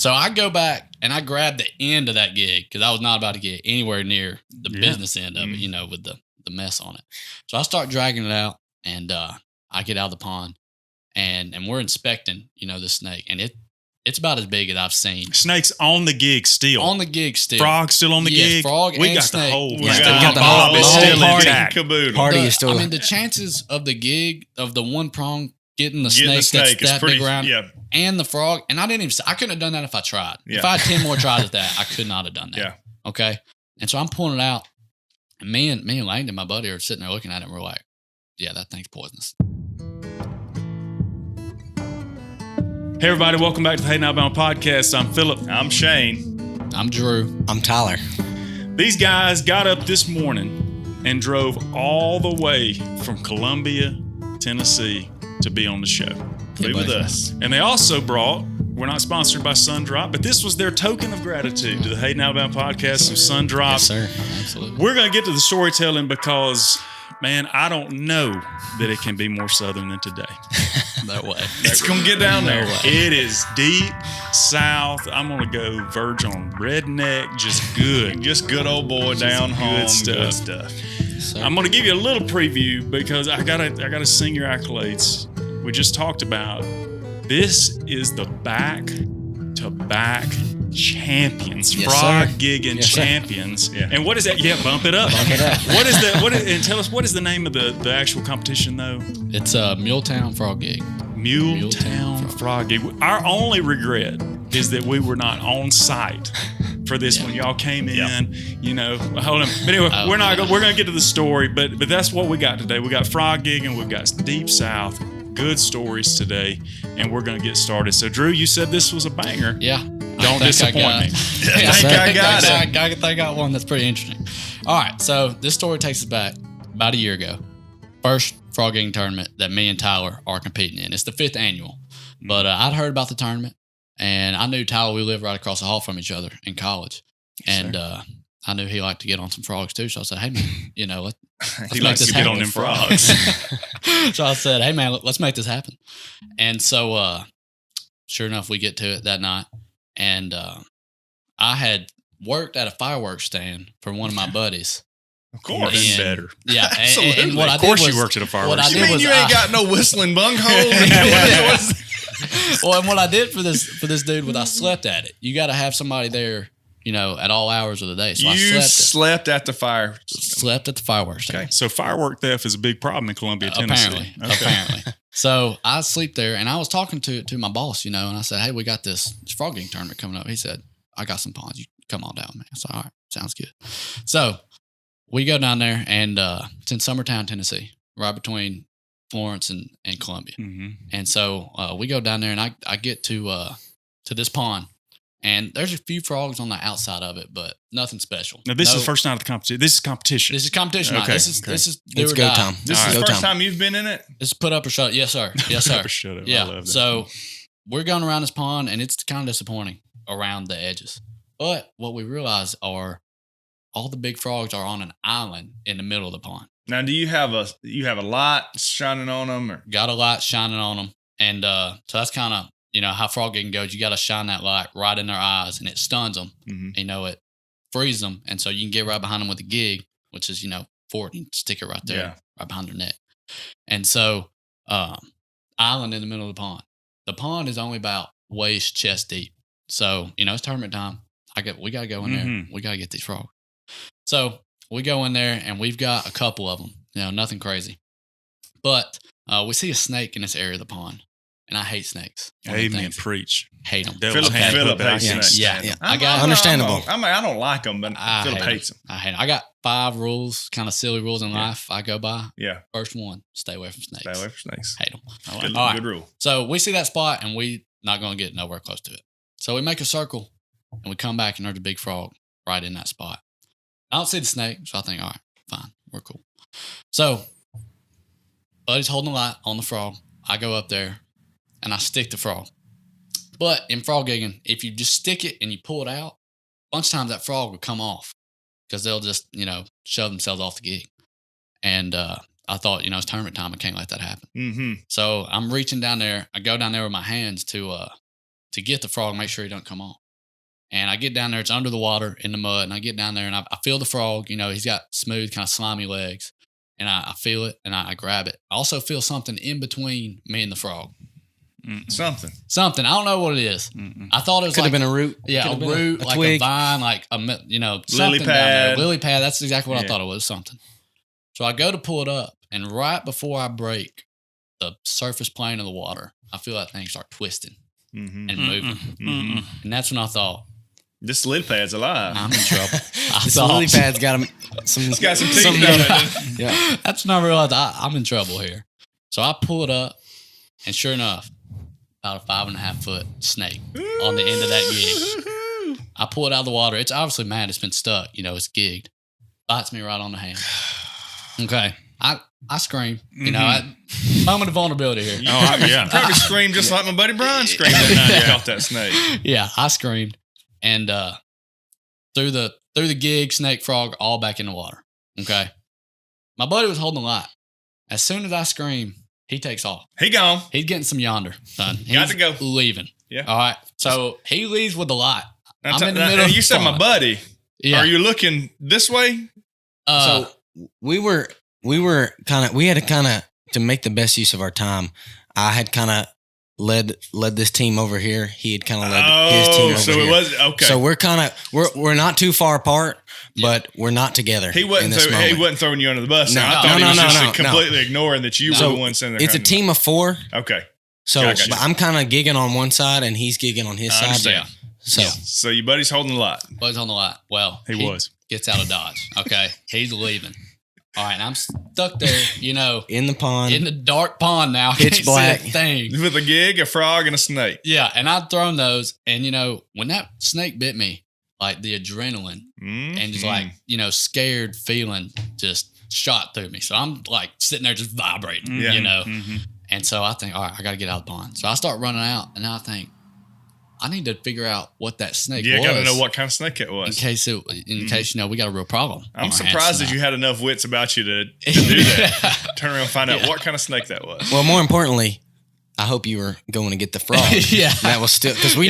So I go back and I grab the end of that gig because I was not about to get anywhere near the business end of it, with the mess on it. So I start dragging it out and I get out of the pond and we're inspecting, the snake. And it's about as big as I've seen. Snakes on the gig still. On the gig still. Frog still on the gig. Frog we and got snake. the whole. We got the Bob is whole still party. intact. Party is still. I mean, the chances of the gig of the one prong getting the Getting snake the that's that pretty, big around yeah. and the frog, and I couldn't have done that if I tried. Yeah. If I had 10 more tries at that, I could not have done that. Yeah. Okay. And so I'm pulling it out, and me and Langdon, my buddy, are sitting there looking at it, and we're like, "Yeah, that thing's poisonous." Hey everybody, welcome back to the Hey Now Bound podcast. I'm Philip. I'm Shane. I'm Drew. I'm Tyler. These guys got up this morning and drove all the way from Columbia, Tennessee to be on the show. Be with us. And they also brought, we're not sponsored by Sundrop, but this was their token of gratitude to the Hey Now Bound podcast, some Sundrop. Yes, sir. Absolutely. We're going to get to the storytelling because, man, I don't know that it can be more Southern than today. That way. It's going to get down there. It is deep South. I'm going to go verge on redneck, just good. Just good old boy down home. Good stuff. So, I'm going to give you a little preview because I gotta sing your accolades. We just talked about this is the back-to-back champions, Yes, frog sir. gigging Yes, sir. champions. Yeah. And what is that? Yeah, bump it up. Bump it up. And tell us what is the name of the actual competition though? it's a Muletown frog gig. Muletown Frog Gig. Our only regret is that we were not on site for this one. Y'all came in, hold on. But anyway, we're going to get to the story, but that's what we got today. We got frog gigging, we've got Deep South, good stories today, and we're going to get started. So Drew, you said this was a banger. Yeah. Don't disappoint me. I think I got it. I think I got one that's pretty interesting. All right. So this story takes us back about a year ago. First frog gigging tournament that me and Tyler are competing in. It's the 5th annual. But I'd heard about the tournament, and I knew Tyler, we lived right across the hall from each other in college. And I knew he liked to get on some frogs too. So I said, hey, man, let's He make likes this to get happen. on them frogs. So I said, hey, man, let's make this happen. And so sure enough, we get to it that night. And I had worked at a fireworks stand for one of my buddies. Of course. Even better. Yeah, Absolutely. And what I Of course did you was, worked at a what fireworks I stand. did You mean was you ain't got no whistling bunghole? Well, and what I did for this dude was I slept at it. You got to have somebody there, at all hours of the day. So I You slept slept at the fire. at the fireworks stand. Okay. So firework theft is a big problem in Columbia, Tennessee. Apparently. So I sleep there, and I was talking to my boss, and I said, hey, we got this frog gigging tournament coming up. He said, I got some ponds. You come on down, man. I said, all right, sounds good. So we go down there, and it's in Summertown, Tennessee, right between Florence and Columbia. Mm-hmm. And so we go down there, and I get to this pond, and there's a few frogs on the outside of it, but nothing special. Now, this is the first night of the competition. This is competition. This is competition night. Okay, This is do It's or go die. time. This All is right. the Go first time. time you've been in it? This is put up or shut. Yes, sir. Yes, sir. Shut up. I Yeah. love that. So we're going around this pond, and it's kind of disappointing around the edges. But what we realize are all the big frogs are on an island in the middle of the pond. Now, do you have a light shining on them? Or? Got a light shining on them, and so that's kind of how frog gigging goes. You got to shine that light right in their eyes, and it stuns them. Mm-hmm. It freezes them, and so you can get right behind them with a gig, which is forward and stick it right there, right behind their neck. And so, island in the middle of the pond. The pond is only about waist chest deep. So it's tournament time. We got to go in there. We got to get these frogs. So we go in there, and we've got a couple of them. Nothing crazy, but we see a snake in this area of the pond, and I hate snakes. Amen. Preach. Hate them. Devil's Philip advocate, hates but I can't snakes. stand Yeah. them. I got Understandable. I don't like them, but I Philip hate hates them. I hate 'em. I got 5 rules, kind of silly rules in life I go by. Yeah. First one, stay away from snakes. Stay away from snakes. Hate them. I like Good, it. All right. good rule. So we see that spot, and we not going to get nowhere close to it. So we make a circle, and we come back, and there's a big frog right in that spot. I don't see the snake, so I think, all right, fine, we're cool. So Buddy's holding the light on the frog. I go up there, and I stick the frog. But in frog gigging, if you just stick it and you pull it out, a bunch of times that frog will come off because they'll just, shove themselves off the gig. And I thought, it's tournament time. I can't let that happen. Mm-hmm. So I'm reaching down there. I go down there with my hands to to get the frog, make sure he don't come off. And I get down there, it's under the water in the mud, and I get down there and I feel the frog. He's got smooth, kind of slimy legs, and I feel it and I grab it. I also feel something in between me and the frog. Something. I don't know what it is. I thought it was could have been a root. Yeah, a root, like twig. a vine, like something lily down pad. there. Lily pad. That's exactly what I thought it was. Something. So I go to pull it up, and right before I break the surface plane of the water, I feel that thing start twisting and moving, and that's when I thought, this lily pad's alive. I'm in trouble. This lily pad's got some. It's got some teeth on it. Yeah. That's when I realized I'm in trouble here. So I pull it up, and sure enough, about a 5.5 foot snake on the end of that gig. I pull it out of the water. It's obviously mad. It's been stuck. It's gigged. Bites me right on the hand. Okay. I scream. Moment of vulnerability here. Probably screamed just like my buddy Brian screamed that night he caught that snake. Yeah, I screamed. And through the gig, snake, frog, all back in the water. Okay. My buddy was holding the light. As soon as I scream, he takes off. He gone. He's getting some yonder, son. He's Got to go. Leaving. Yeah. All right. So he leaves with the light. Now, I'm in the middle. You said my buddy. Yeah. Are you looking this way? So we had to kind of, to make the best use of our time, I had kind of led this team over here. He had kind of led his team over so here. it was okay. So we're not too far apart, but we're not together. He wasn't throwing you under the bus. No, I thought he was just no. completely ignoring that you were the one sending. It's a team of 4. Okay. So Gotcha. but I'm kind of gigging on one side and he's gigging on his side. Understand. So your buddy's holding the light. Buddy's on the light. Well, he was. Gets out of Dodge. Okay. He's leaving. All right. And I'm stuck there, in the pond. in the dark pond now. Pitch black. See a thing. With a gig, a frog, and a snake. Yeah. And I'd thrown those. And, when that snake bit me, like the adrenaline and just like, scared feeling just shot through me. So I'm like sitting there just vibrating, And so I think, all right, I got to get out of the pond. So I start running out. And now I think, I need to figure out what that snake was. Yeah, got to know what kind of snake it was. In case we got a real problem. I'm surprised that you had enough wits about you to do that. Turn around and find out what kind of snake that was. Well, more importantly, I hope you were going to get the frog. Yeah. That was still, because we're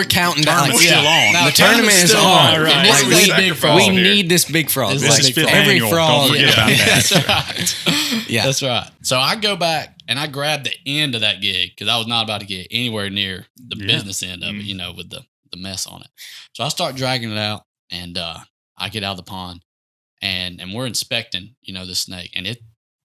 counting down. Tournament's still on. The tournament is on. Right. This is a big frog. We need this big frog. This is fifth every annual. frog. Don't forget about that. That's right. Yeah. That's right. So I go back and I grab the end of that gig because I was not about to get anywhere near the business end of it, with the mess on it. So I start dragging it out and I get out of the pond and we're inspecting, the snake. And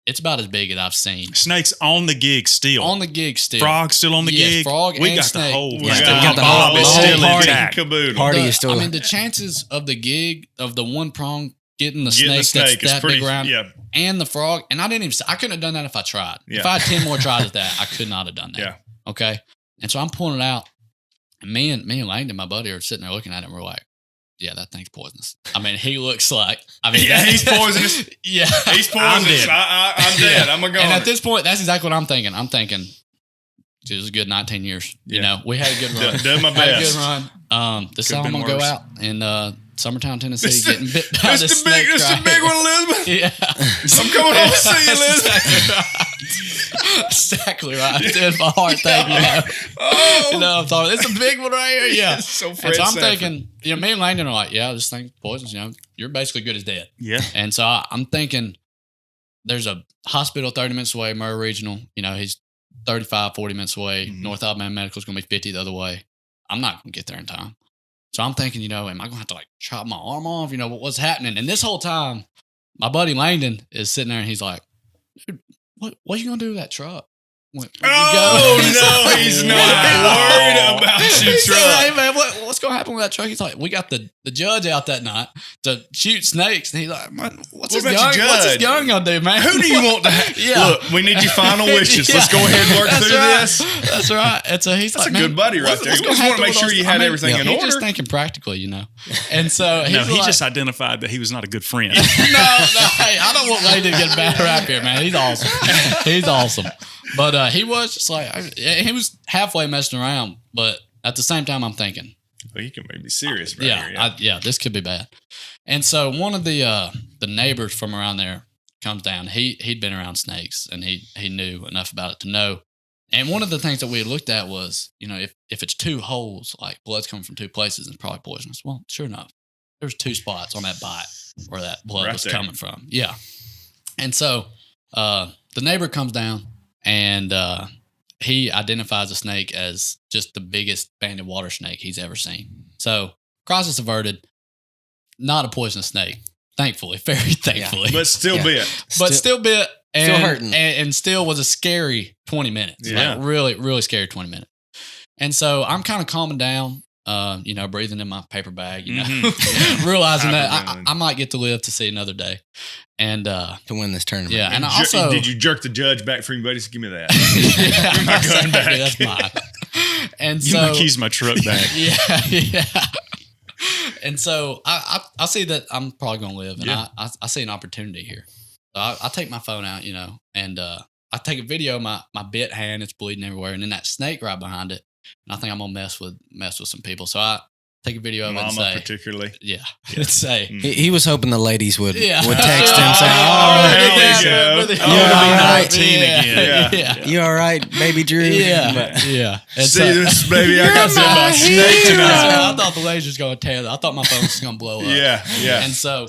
it's about as big as I've seen. Snakes on the gig still. On the gig still. Frog still on the gig. Frog we and got snake. the whole. We got the Bob is whole still party. intact. Caboodle. Party is still. the chances of the gig of the one prong getting the Getting the snake snake that's is that pretty. big around Yeah. and the frog, and I couldn't have done that if I tried. Yeah. If I had 10 more tries at that, I could not have done that. Yeah. Okay. And so I'm pulling it out, and me and Langdon, my buddy, are sitting there looking at it, and we're like, "Yeah, that thing's poisonous." I mean, he looks like. Yeah, he's poisonous. Yeah, He's poisonous. I'm dead. I'm a goner. And at this point, that's exactly what I'm thinking. I'm thinking, it was a good 19 years. We had a good run. Done my Had a best. good run. This time I'm been gonna go worse. out in Summertown, Tennessee, This getting bit by This this the big, snake this the right big here. one, Elizabeth. Yeah. I'm coming home to see you, That's Elizabeth. exactly right. It's my heart thing, Oh, I'm talking. It's a big one right here. Yeah. So And Fred so I'm Sanford. thinking, me and Langdon are like, yeah, this thing's poisonous. You're basically good as dead. Yeah. And so I'm thinking, there's a hospital 30 minutes away, Murray Regional. He's 35, 40 minutes away. North Alabama Medical is going to be 50 the other way. I'm not going to get there in time. So I'm thinking, am I going to have to chop my arm off? What's happening? And this whole time, my buddy Langdon is sitting there and he's like, dude, what are you going to do with that truck? Where'd you Oh, go? no, he's not worried about your He said, truck. hey, man, what's going to happen with that truck? He's like, we got the judge out that night to shoot snakes. And he's like, man, what's his about your gun judge? going to do, man? Who do you want to have? Yeah. Look, we need your final wishes. Yeah. Let's go ahead and work That's through right. this. That's right. And so he's That's like, a man, good buddy right there. what's He gonna just want happen to make with sure those- you had everything in He's order. just thinking practically, And so he's He like, just identified that he was not a good friend. no, hey, I don't want Lady to get a bad rap here, man. He's awesome. He's awesome. But he was just like, he was halfway messing around, but at the same time, I'm thinking, Well, you can maybe be serious right here. yeah, this could be bad. And so one of the neighbors from around there comes down. He'd been around snakes and he knew enough about it to know. And one of the things that we had looked at was, if it's 2 holes, like blood's coming from 2 places, it's probably poisonous. Well, sure enough, there's 2 spots on that bite where that blood was coming from. Yeah. And so the neighbor comes down and he identifies the snake as just the biggest banded water snake he's ever seen. So crisis averted, not a poisonous snake, thankfully, very thankfully. But still bit. But still bit. And, still hurting. And still was a scary 20 minutes. Yeah. Like really, really scary 20 minutes. And so I'm kind of calming down, breathing in my paper bag, realizing that I might get to live to see another day. And to win this tournament. Yeah. And I also. Did you jerk the judge back for your buddies? Give me that. Yeah, my gun back. That's mine. And Give so. my keys, my truck back. Yeah. And so I see that I'm probably going to live, and I see an opportunity here. So I take my phone out, and I take a video of my bit hand. It's bleeding everywhere, and then that snake right behind it. And I think I'm gonna mess with some people. So I take a video of it and say, particularly, and say he was hoping the ladies would text him saying, "Oh, you all right? 19 again. You all right, baby Drew?" Yeah. And see this, baby? I got some my snake tonight. I thought the ladies was gonna tear. I thought my phone was gonna blow up. Yeah. And so,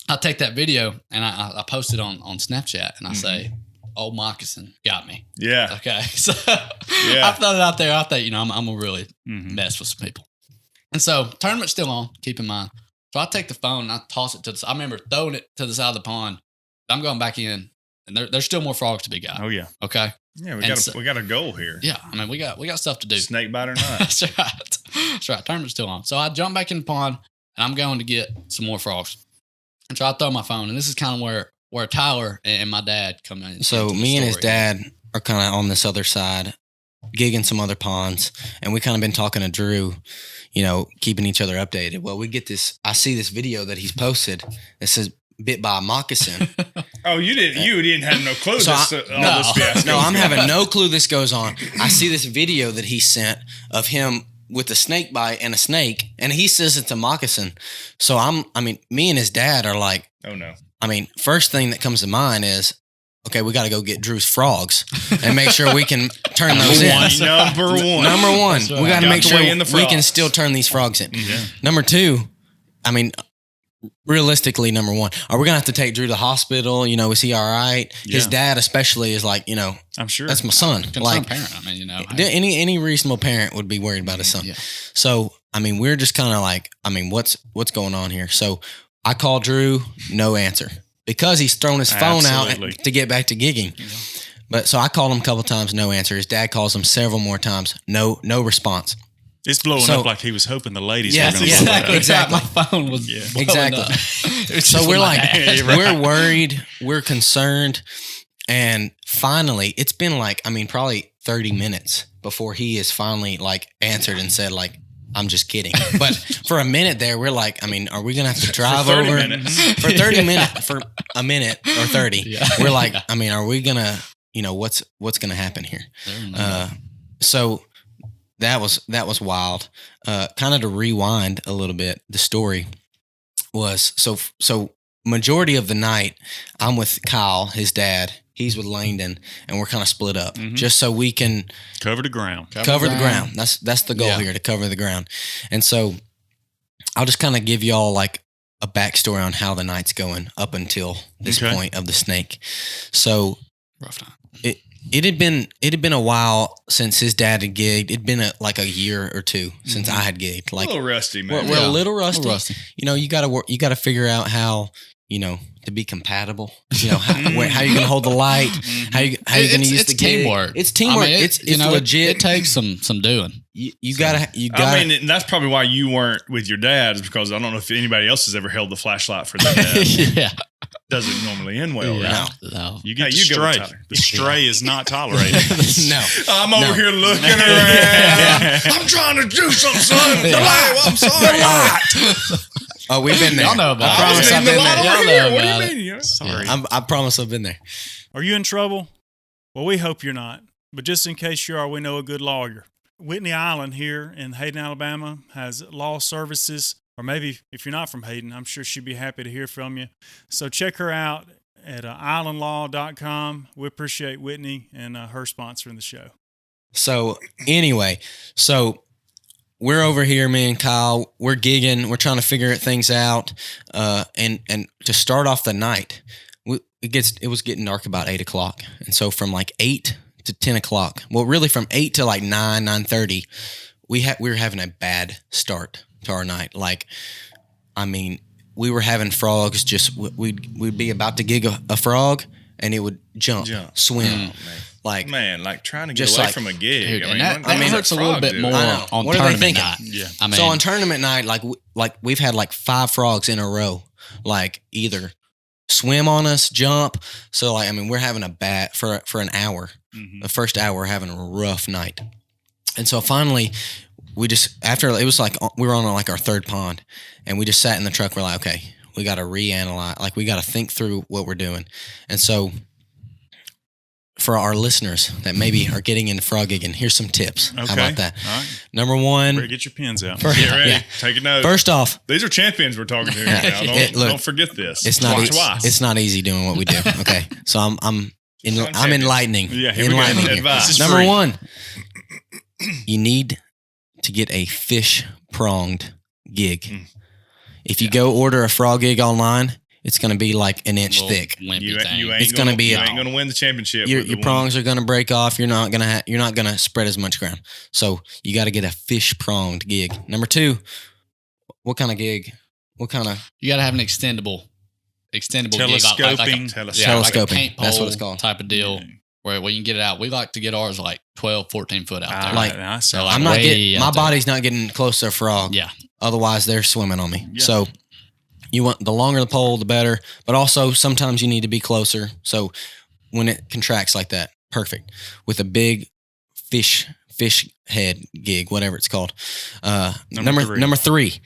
I take that video and I post it on Snapchat and I say, "Old moccasin got me." Yeah. Okay. So I thought it out there. I thought, I'm gonna really mess with some people. And so tournament's still on, keep in mind. So I take the phone and I toss it to I remember throwing it to the side of the pond. I'm going back in and there's still more frogs to be got. Oh yeah. Okay. Yeah, we got a goal here. Yeah. I mean, we got stuff to do. Snake bite or not. That's right. That's right. Tournament's still on. So I jump back in the pond and I'm going to get some more frogs. And so I throw my phone, and this is kind of where Tyler and my dad come in. So me and his dad are kind of on this other side, gigging some other ponds, and we kind of been talking to Drew, keeping each other updated. Well, we get this. I see this video that he's posted that says "bit by a moccasin." Oh, you didn't have no clue. So this fiasco. No, I'm having no clue this goes on. I see this video that he sent of him with a snake bite and a snake, and he says it's a moccasin. So me and his dad are like, oh no. First thing that comes to mind is, okay, we got to go get Drew's frogs and make sure we can turn those in. Number one. Right. We got to make sure we can still turn these frogs in. Yeah. Number 2, realistically, number 1, are we gonna have to take Drew to the hospital? Is he all right? Yeah. His dad especially is like, I'm sure that's my son. Concerned parent. Any reasonable parent would be worried about his son. Yeah. So we're just kind of like, what's going on here? So I call Drew, no answer, because he's thrown his phone out to get back to gigging. Yeah. But so I called him a couple times, no answer. His dad calls him several more times, no response. It's blowing up like he was hoping the ladies were going to exactly. My phone was exactly. So we're like, we're worried, we're concerned, and finally, it's been like, probably 30 minutes before he has finally answered and said I'm just kidding. But for a minute there, we're like, are we gonna have to drive for 30 over minutes. for 30 minutes for a minute or 30? Yeah. We're like, are we gonna, what's gonna happen here? So that was wild. Kind of to rewind a little bit, the story was so majority of the night I'm with Kyle, his dad. He's with Langdon, and we're kind of split up just so we can cover the ground. Cover the ground. That's the goal here, to cover the ground. And so I'll just kind of give y'all a backstory on how the night's going up until this point of the snake. So rough time. It had been a while since his dad had gigged. It'd been a year or 2 since I had gigged. A little rusty, man. We're a little rusty. You got to figure out how to be compatible. How you're gonna hold the light. How you gonna use the gig. Teamwork. It's teamwork. It's legit. It takes some doing. You gotta. And that's probably why you weren't with your dad, is because I don't know if anybody else has ever held the flashlight for their dad. Yeah. Doesn't normally end well. Yeah. Right? No. You get you the go with stray. Tyler. The stray is not tolerated. No. I'm over here looking around. I'm trying to do something, son. The light. I'm sorry. Oh, we've been there. Y'all know about I promise I've been there. Y'all know What about do you mean? Sorry. I promise I've been there. Are you in trouble? Well, we hope you're not. But just in case you are, we know a good lawyer. Whitney Island here in Hayden, Alabama has law services. Or maybe if you're not from Hayden, I'm sure she'd be happy to hear from you. So check her out at islandlaw.com. We appreciate Whitney and her sponsoring the show. So anyway, we're over here, me and Kyle, we're gigging, we're trying to figure things out. And to start off the night, it was getting dark about 8 o'clock. And so from like 8 to 10 o'clock, well, really from 8 to like 9:30, we were having a bad start to our night. Like, I mean, we were having frogs we'd be about to gig a frog and it would jump. Swim. Like trying to get away from a gig. Dude, that hurts a little bit more on what tournament night. Yeah. So on tournament night, like we've had like 5 frogs in a row, like either swim on us, jump. So like, I mean, we're having a bad for an hour. The first hour, we're having a rough night. And so finally, it was like we were on like our 3rd pond, and we just sat in the truck. We're like, okay, we got to reanalyze, like we got to think through what we're doing. And so for our listeners that maybe are getting into frog gigging, here's some tips. Okay. How about that? All right. Number 1. Better get your pens out. Get ready. Yeah. Take a note. First off, these are champions we're talking to now. Don't forget this. It's not easy doing what we do. Okay. So I'm enlightening. Yeah, enlightening advice. Number 1, you need to get a fish pronged gig. If you go order a frog gig online, it's going to be like an inch thick. It's going to be. You ain't going to win the championship. Your prongs are going to break off. You're not going to spread as much ground. So you got to get a fish pronged gig. Number 2, what kind of gig? You got to have an extendable telescoping. Gig, telescoping. Like a paint pole. That's what it's called. Type of deal. Where you can get it out. We like to get ours like 12, 14 foot out there. So I'm not getting my body's not getting close to a frog. Yeah. Otherwise, they're swimming on me. Yeah. So you want the longer the pole, the better. But also sometimes you need to be closer. So when it contracts like that, perfect. With a big fish head gig, whatever it's called. Number 3,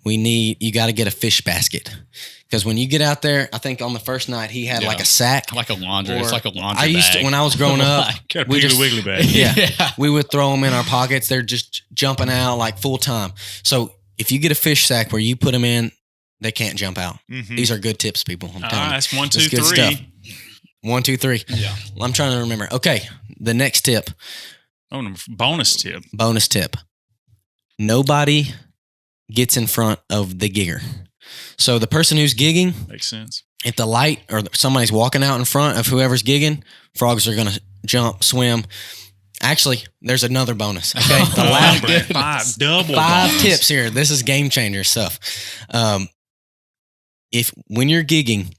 you got to get a fish basket. Because when you get out there, I think on the first night he had like a sack, like a laundry. It's like a laundry bag. When I was growing up, we just wiggly bag. Yeah, we would throw them in our pockets. They're just jumping out like full time. So if you get a fish sack where you put them in, they can't jump out. These are good tips, people. I'm telling you. That's 1, 2, 3. Good stuff. 1, 2, 3. Yeah, I'm trying to remember. Okay, the next tip. Oh, bonus tip. Bonus tip. Nobody gets in front of the gigger. So the person who's gigging, makes sense. If the light or somebody's walking out in front of whoever's gigging, frogs are going to jump, swim. Actually, there's another bonus. Okay, the last 5 tips here. This is game changer stuff. When you're gigging,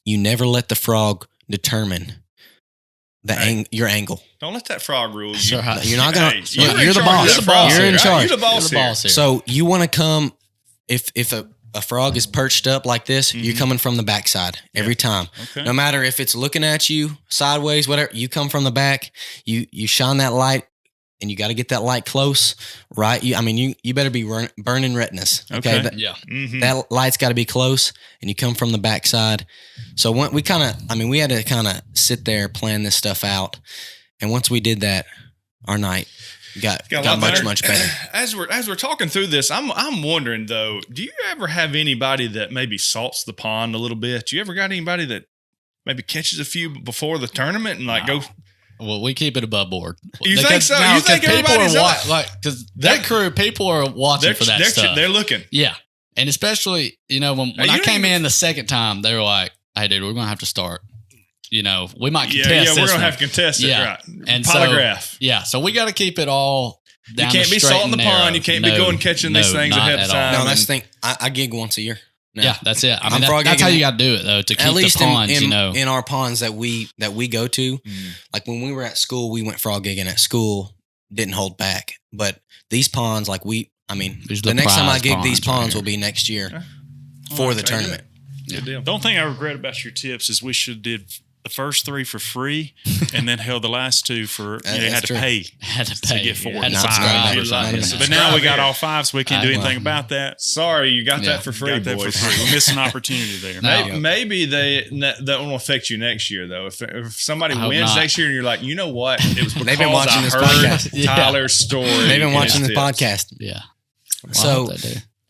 you never let the frog determine your angle. Don't let that frog rule you. You're not going to. You're the boss. You're in charge. You're the boss here. So you want to come if a frog is perched up like this, you're coming from the backside every time. Okay. No matter if it's looking at you sideways, whatever, you come from the back, you shine that light, and you got to get that light close, right? You better be burning retinas. Okay. That light's got to be close, and you come from the backside. So we had to kind of sit there, plan this stuff out. And once we did that, our night got much better. As we're talking through this, I'm wondering though, do you ever have anybody that maybe salts the pond a little bit? Do you ever got anybody that maybe catches a few before the tournament and go? Well, we keep it above board. You think so? You think everybody's because that crew, people are watching for that stuff. They're looking. Yeah, and especially when I came in the second time, they were like, "Hey, dude, we're gonna have to start." We might contest this. We're going to have to contest it, right? And polygraph. So we got to keep it all down. You can't be salting the pond. You can't be going catching these things ahead of time. No, that's the thing. I gig once a year. No. Yeah, that's it. That's how you got to do it, though, to keep at least the ponds, in our ponds that we go to, like when we were at school, we went frog gigging at school, didn't hold back. But these ponds, the next time I gig these ponds will be next year for the tournament. Good deal. The only thing I regret about your tips is we should have did the first 3 for free, and then held the last 2 for had to pay to get 4 and 5. But now we got all 5, so we can't do anything about that. Sorry, you got that for free, boys. We missed an opportunity there. Maybe that won't affect you next year, though. If somebody wins next year, and you're like, you know what? It was because they've been watching this podcast. Tyler's story. They've been watching this podcast. Yeah. So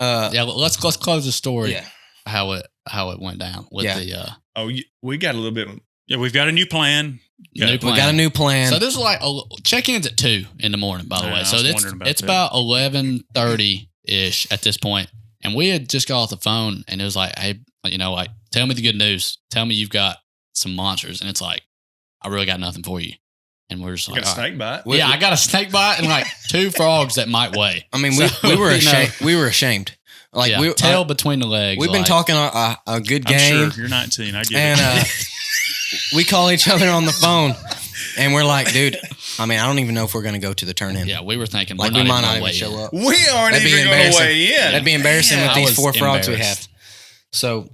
let's close the story. Yeah. how it went down with the. We got a little bit. Yeah, we've got a new plan. New plan. We got a new plan. So this is like check-ins at 2 in the morning. By the way, so it's about 11:30 ish at this point, and we had just got off the phone, and it was like, hey, like tell me the good news. Tell me you've got some monsters, and it's like, I really got nothing for you. And we're just like, got a snake bite. Yeah, I got a snake bite and like 2 frogs that might weigh. I mean, we were ashamed. We were ashamed. Like tail between the legs. We've been talking a good game. I'm sure you're 19. I get it. We call each other on the phone, and we're like, dude. I mean, I don't even know if we're going to go to the turn-in. Yeah, we were thinking like we might not even show up. We aren't even going to weigh in. That'd be embarrassing with these 4 frogs we have. So,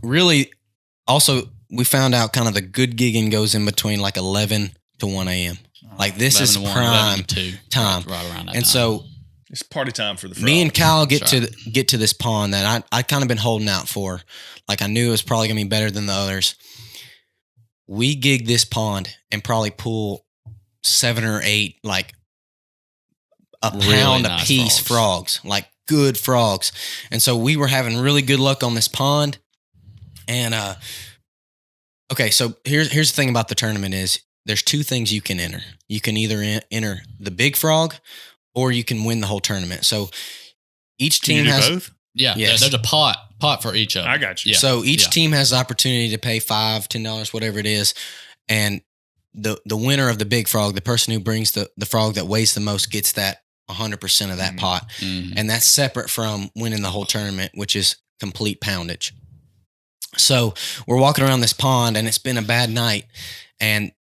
really, also we found out kind of the good gigging goes in between like 11 to 1 a.m. Like this is prime time. Right around that and time. So it's party time for the frogs. Me and Kyle get to this pond that I kind of been holding out for. Like I knew it was probably gonna be better than the others. We gig this pond and probably pull 7 or 8 like a pound a piece frogs, like good frogs. And so we were having really good luck on this pond. And okay, so here's the thing about the tournament is there's 2 things you can enter. You can either enter the big frog or you can win the whole tournament. So each team has both. Yeah, there's a pot for each of them. I got you. Yeah. So each team has the opportunity to pay $5, $10, whatever it is, and the winner of the big frog, the person who brings the frog that weighs the most, gets that 100% of that pot, and that's separate from winning the whole tournament, which is complete poundage. So we're walking around this pond, and it's been a bad night, and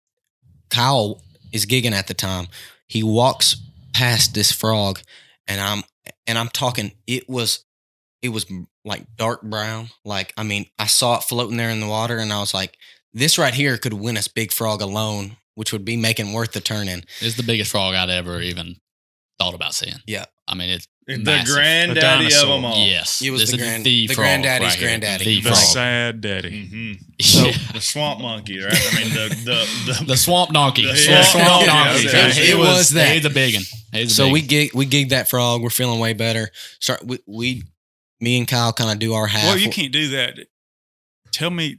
Kyle is gigging at the time. He walks past this frog, and I'm talking. It was like dark brown. Like, I mean, I saw it floating there in the water, and I was like, this right here could win us big frog alone, which would be making worth the turn-in. It's the biggest frog I'd ever even thought about seeing. Yeah. I mean, it's the granddaddy of them all. Yes. It was the frog granddaddy's right granddaddy. The sad daddy. Mm-hmm. So the swamp monkey, right? I mean, the swamp donkey. The swamp donkey. It was that. He's a big one. So we gigged that frog. We're feeling way better. Me and Kyle kind of do our half. Well, you can't do that. Tell me,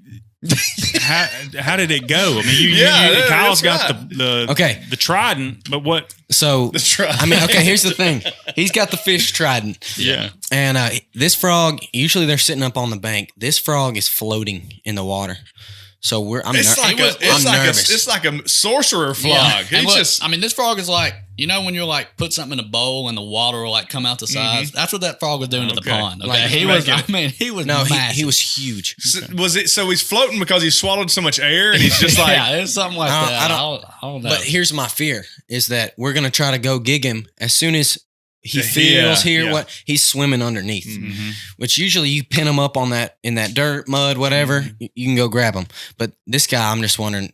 how did it go? I mean, Kyle's got the trident, but what? So the trident. I mean, okay. Here's the thing. He's got the fish trident. Yeah. And this frog, usually they're sitting up on the bank. This frog is floating in the water. So I'm nervous. It's like a sorcerer frog. Yeah. This frog is like, when you're like put something in a bowl and the water will like come out the sides. That's what that frog was doing to the pond. Okay, like, he was massive. he was huge. So he's floating because he swallowed so much air and he's just like it's something like that. I don't know. But here's my fear is that we're gonna try to go gig him as soon as he feels what he's swimming underneath, which usually you pin him up on that in that dirt, mud, whatever. You can go grab him. But this guy, I'm just wondering,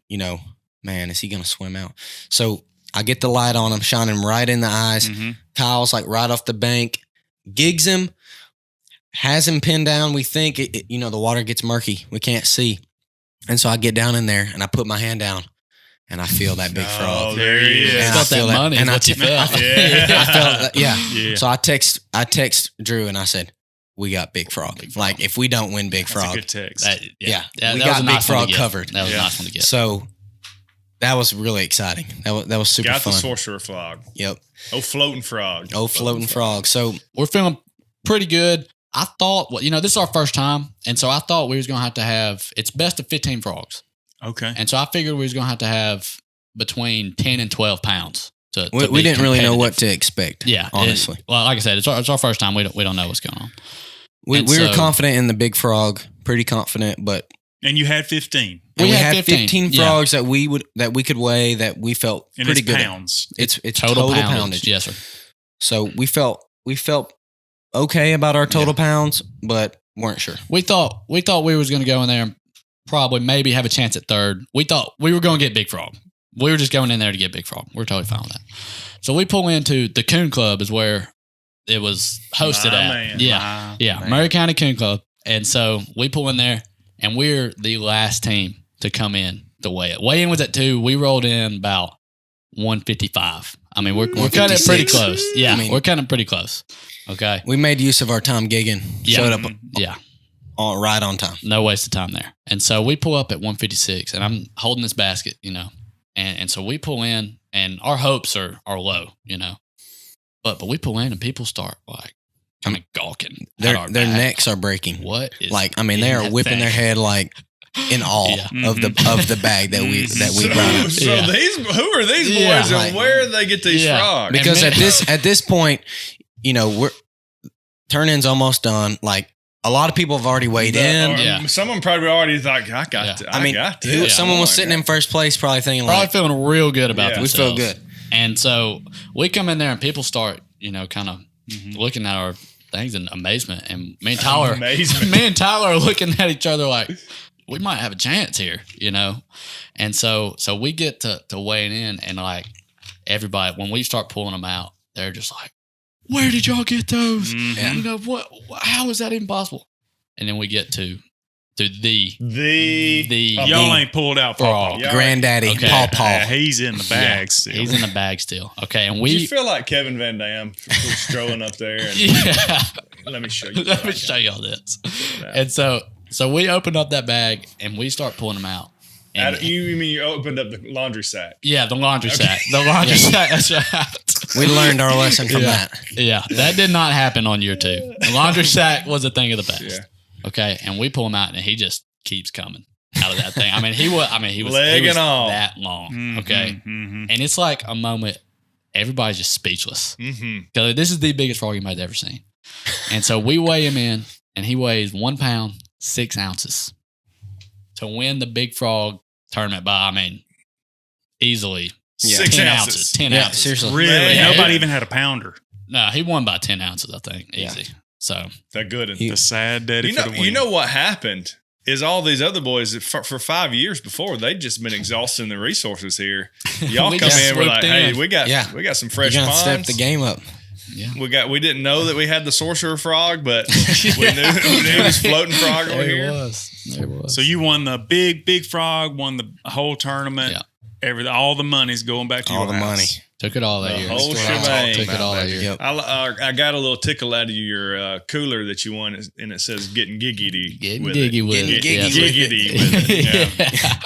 man, is he going to swim out? So I get the light on him, shining him right in the eyes. Kyle's like right off the bank, gigs him, has him pinned down. We think, the water gets murky. We can't see. And so I get down in there and I put my hand down. And I feel that big frog. Oh, there he is. It's got that money. And what you felt. I felt that. Yeah. So I text Drew and I said, "We got big frog. Like if we don't win big frog, that's a good text. We got big frog covered. That was a nice one to get. So that was really exciting. That was super fun. Got the sorcerer frog. Yep. Oh, floating frog. Floating frog. So we're feeling pretty good. I thought, this is our first time, and so I thought we was gonna have to have. It's best of 15 frogs. Okay. And so I figured we was going to have between 10 and 12 pounds. We didn't really know what to expect. Yeah. Honestly. Like I said, it's our first time. We don't know what's going on. We were confident in the big frog, pretty confident, but. And you had 15. We had 15 frogs that we could weigh that we felt and pretty it's good. Pounds. It's total poundage. Yes, sir. So we felt okay about our total pounds, but weren't sure. We thought we was going to go in there and probably maybe have a chance at third. We thought we were going to get big frog. We were just going in there to get big frog. We're totally fine with that. So we pull into the Coon Club is where it was hosted at. Yeah. Murray County Coon Club. And so we pull in there and we're the last team to come in to weigh it. Weigh-in was at 2. We rolled in about 155. I mean, we're cutting it pretty close. Yeah, we're cutting it pretty close. Okay. We made use of our time gigging. Yeah. Showed up. Yeah. right on time. No waste of time there. And so we pull up at 156, and I'm holding this basket, and so we pull in, and our hopes are low, but we pull in, and people start like kind of gawking. Their necks are breaking. What is they are whipping their head like in awe of the bag that we brought up. So who are these boys, and where do they get these frogs? Because at this point, we're turn-in's almost done. Like, a lot of people have already weighed in. Someone probably already thought, I got to. Someone was sitting in first place, probably thinking, feeling real good about themselves. We feel good. And so we come in there, and people start, kind of looking at our things in amazement. And me and Tyler are looking at each other like, we might have a chance here, And so we get to weighing in, and like everybody, when we start pulling them out, they're just like, where did y'all get those? And how is that even possible? And then we get to the y'all ain't pulled out Paw. Granddaddy Paw. He's in the bag still. He's in the bag still. Okay, and you feel like Kevin Van Dam strolling up there. And, let me show you. Let me show y'all this. And so we opened up that bag, and we start pulling them out. You mean you opened up the laundry sack? Yeah, the laundry sack. The laundry sack. That's right. We learned our lesson from that. Yeah, that did not happen on year 2. The laundry sack was a thing of the past. Yeah. Okay, and we pull him out, and he just keeps coming out of that thing. He was legging off that long. Okay, and it's like a moment. Everybody's just speechless because this is the biggest frog anybody's ever seen. And so we weigh him in, and he weighs 1 pound 6 ounces to win the big frog tournament by easily 6 ounces. 10 ounces. Seriously, really? Nobody even had a pounder. No, he won by 10 ounces, I think, easy. So that good. The sad daddy. You know what happened is all these other boys for 5 years before, they'd just been exhausting the resources here. Y'all come in, we're like, hey, we got some fresh ponds. Step the game up. Yeah. We didn't know that we had the sorcerer frog, but we knew it was floating frog over here. There was. So you won the big frog, won the whole tournament. Yeah. All the money's going back to all your the house. money. Took it all that year. Whole shebang. Took it all that year. Yep. I got a little tickle out of your cooler that you won, and it says "Getting giggity." Getting giggy with it. Giggity with it. Yeah.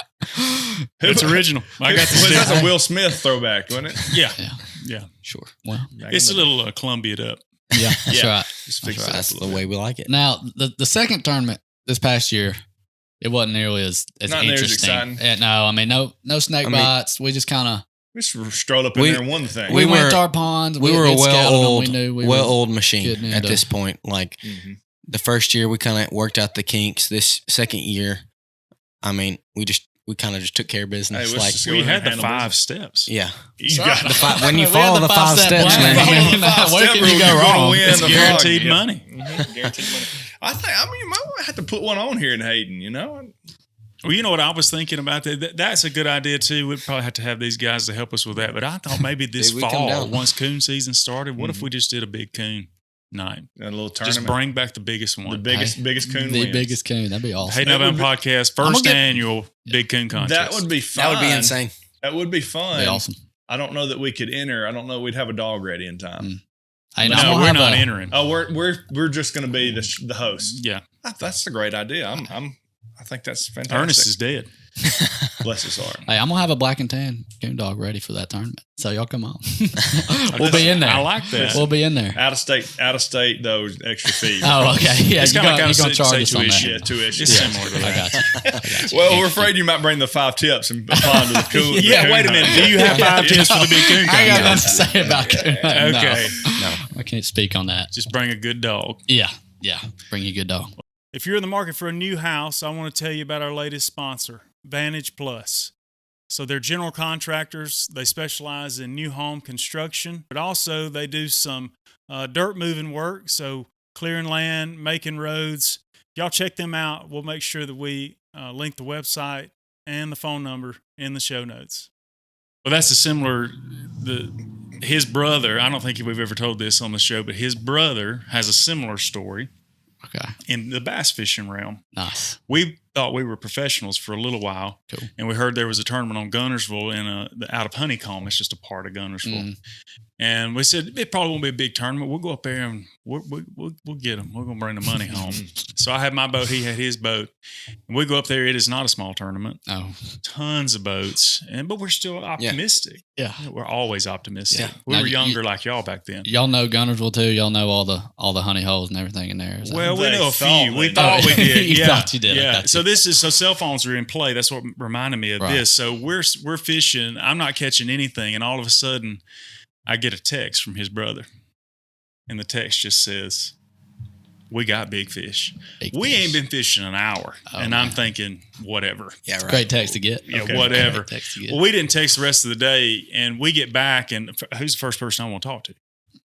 It's original. I got this. That's a Will Smith throwback, wasn't it? Yeah. Sure. Well, it's a little Columbia'd up. Yeah, that's right. That's the way we like it. Now, the second tournament this past year, it wasn't nearly as not interesting. Near as exciting. No, no snake bites. We just kind of. We just strolled up in there and won the thing. We went to our ponds. We were a well-oiled machine at this point. Like the first year, we kind of worked out the kinks. This second year, we kind of just took care of business. Hey, we had the 5 steps. Yeah, when you follow the 5 steps, man. Where can you go wrong? It's guaranteed money. Guaranteed money. I think. You might have to put one on here in Hayden. Well, you know what I was thinking about that. That's a good idea too. We'd probably have to have these guys to help us with that. But I thought maybe this fall, once coon season started, what if we just did a big coon night? A little tournament. Just bring back the biggest one. The biggest coon. The biggest coon. That'd be awesome. Hey, November podcast, first annual big coon contest. That would be fun. That would be insane. That would be fun. That'd be awesome. I don't know that we could enter. I don't know we'd have a dog ready in time. Hey, no, we're not entering. Oh, we're just going to be the host. Yeah, that's a great idea. I think that's fantastic. Ernest is dead. Bless his heart. Hey, I'm gonna have a black and tan coon dog ready for that tournament. So y'all come on. We'll be in there. I like that. We'll be in there. Out of state though, extra fee. Oh, okay. Yeah, it's you're gonna charge us on that. Yeah, tuition. It's similar to that. I got you. Well, we're afraid you might bring the 5 tips and apply them to the coon. Yeah, wait a minute. Do you have 5 tips for the big coon? I got nothing to say about coon. Okay. No, I can't speak on that. Just bring a good dog. Yeah. Bring a good dog. If you're in the market for a new house, I want to tell you about our latest sponsor, Vantage Plus. So they're general contractors. They specialize in new home construction, but also they do some dirt moving work. So clearing land, making roads. Y'all check them out. We'll make sure that we link the website and the phone number in the show notes. Well, that's a similar, his brother, I don't think we've ever told this on the show, but his brother has a similar story. Okay. In the bass fishing realm. Nice. We thought we were professionals for a little while. Cool. And we heard there was a tournament on Gunnersville out of Honeycomb. It's just a part of Gunnersville. And we said, it probably won't be a big tournament. We'll go up there and we'll get them. We're going to bring the money home. So I had my boat. He had his boat. And we go up there. It is not a small tournament. Oh, Tons of boats. But we're still optimistic. Yeah. We're always optimistic. Yeah. We Now, were younger like y'all back then. y'all know Gunnersville too. Y'all know all the honey holes and everything in there. Well, we They know a thought few. they We did. thought we did. You Yeah, thought you did. I Yeah. got you. So cell phones are in play. That's what reminded me of Right. this. So we're fishing. I'm not catching anything, and all of a sudden, I get a text from his brother, and the text just says, "We got big fish. We ain't been fishing an hour." Oh, and man. I'm thinking, whatever. Yeah, right. Great text to get. Yeah, Okay. whatever. Great text to get. Well, we didn't text the rest of the day, and we get back, and who's the first person I want to talk to?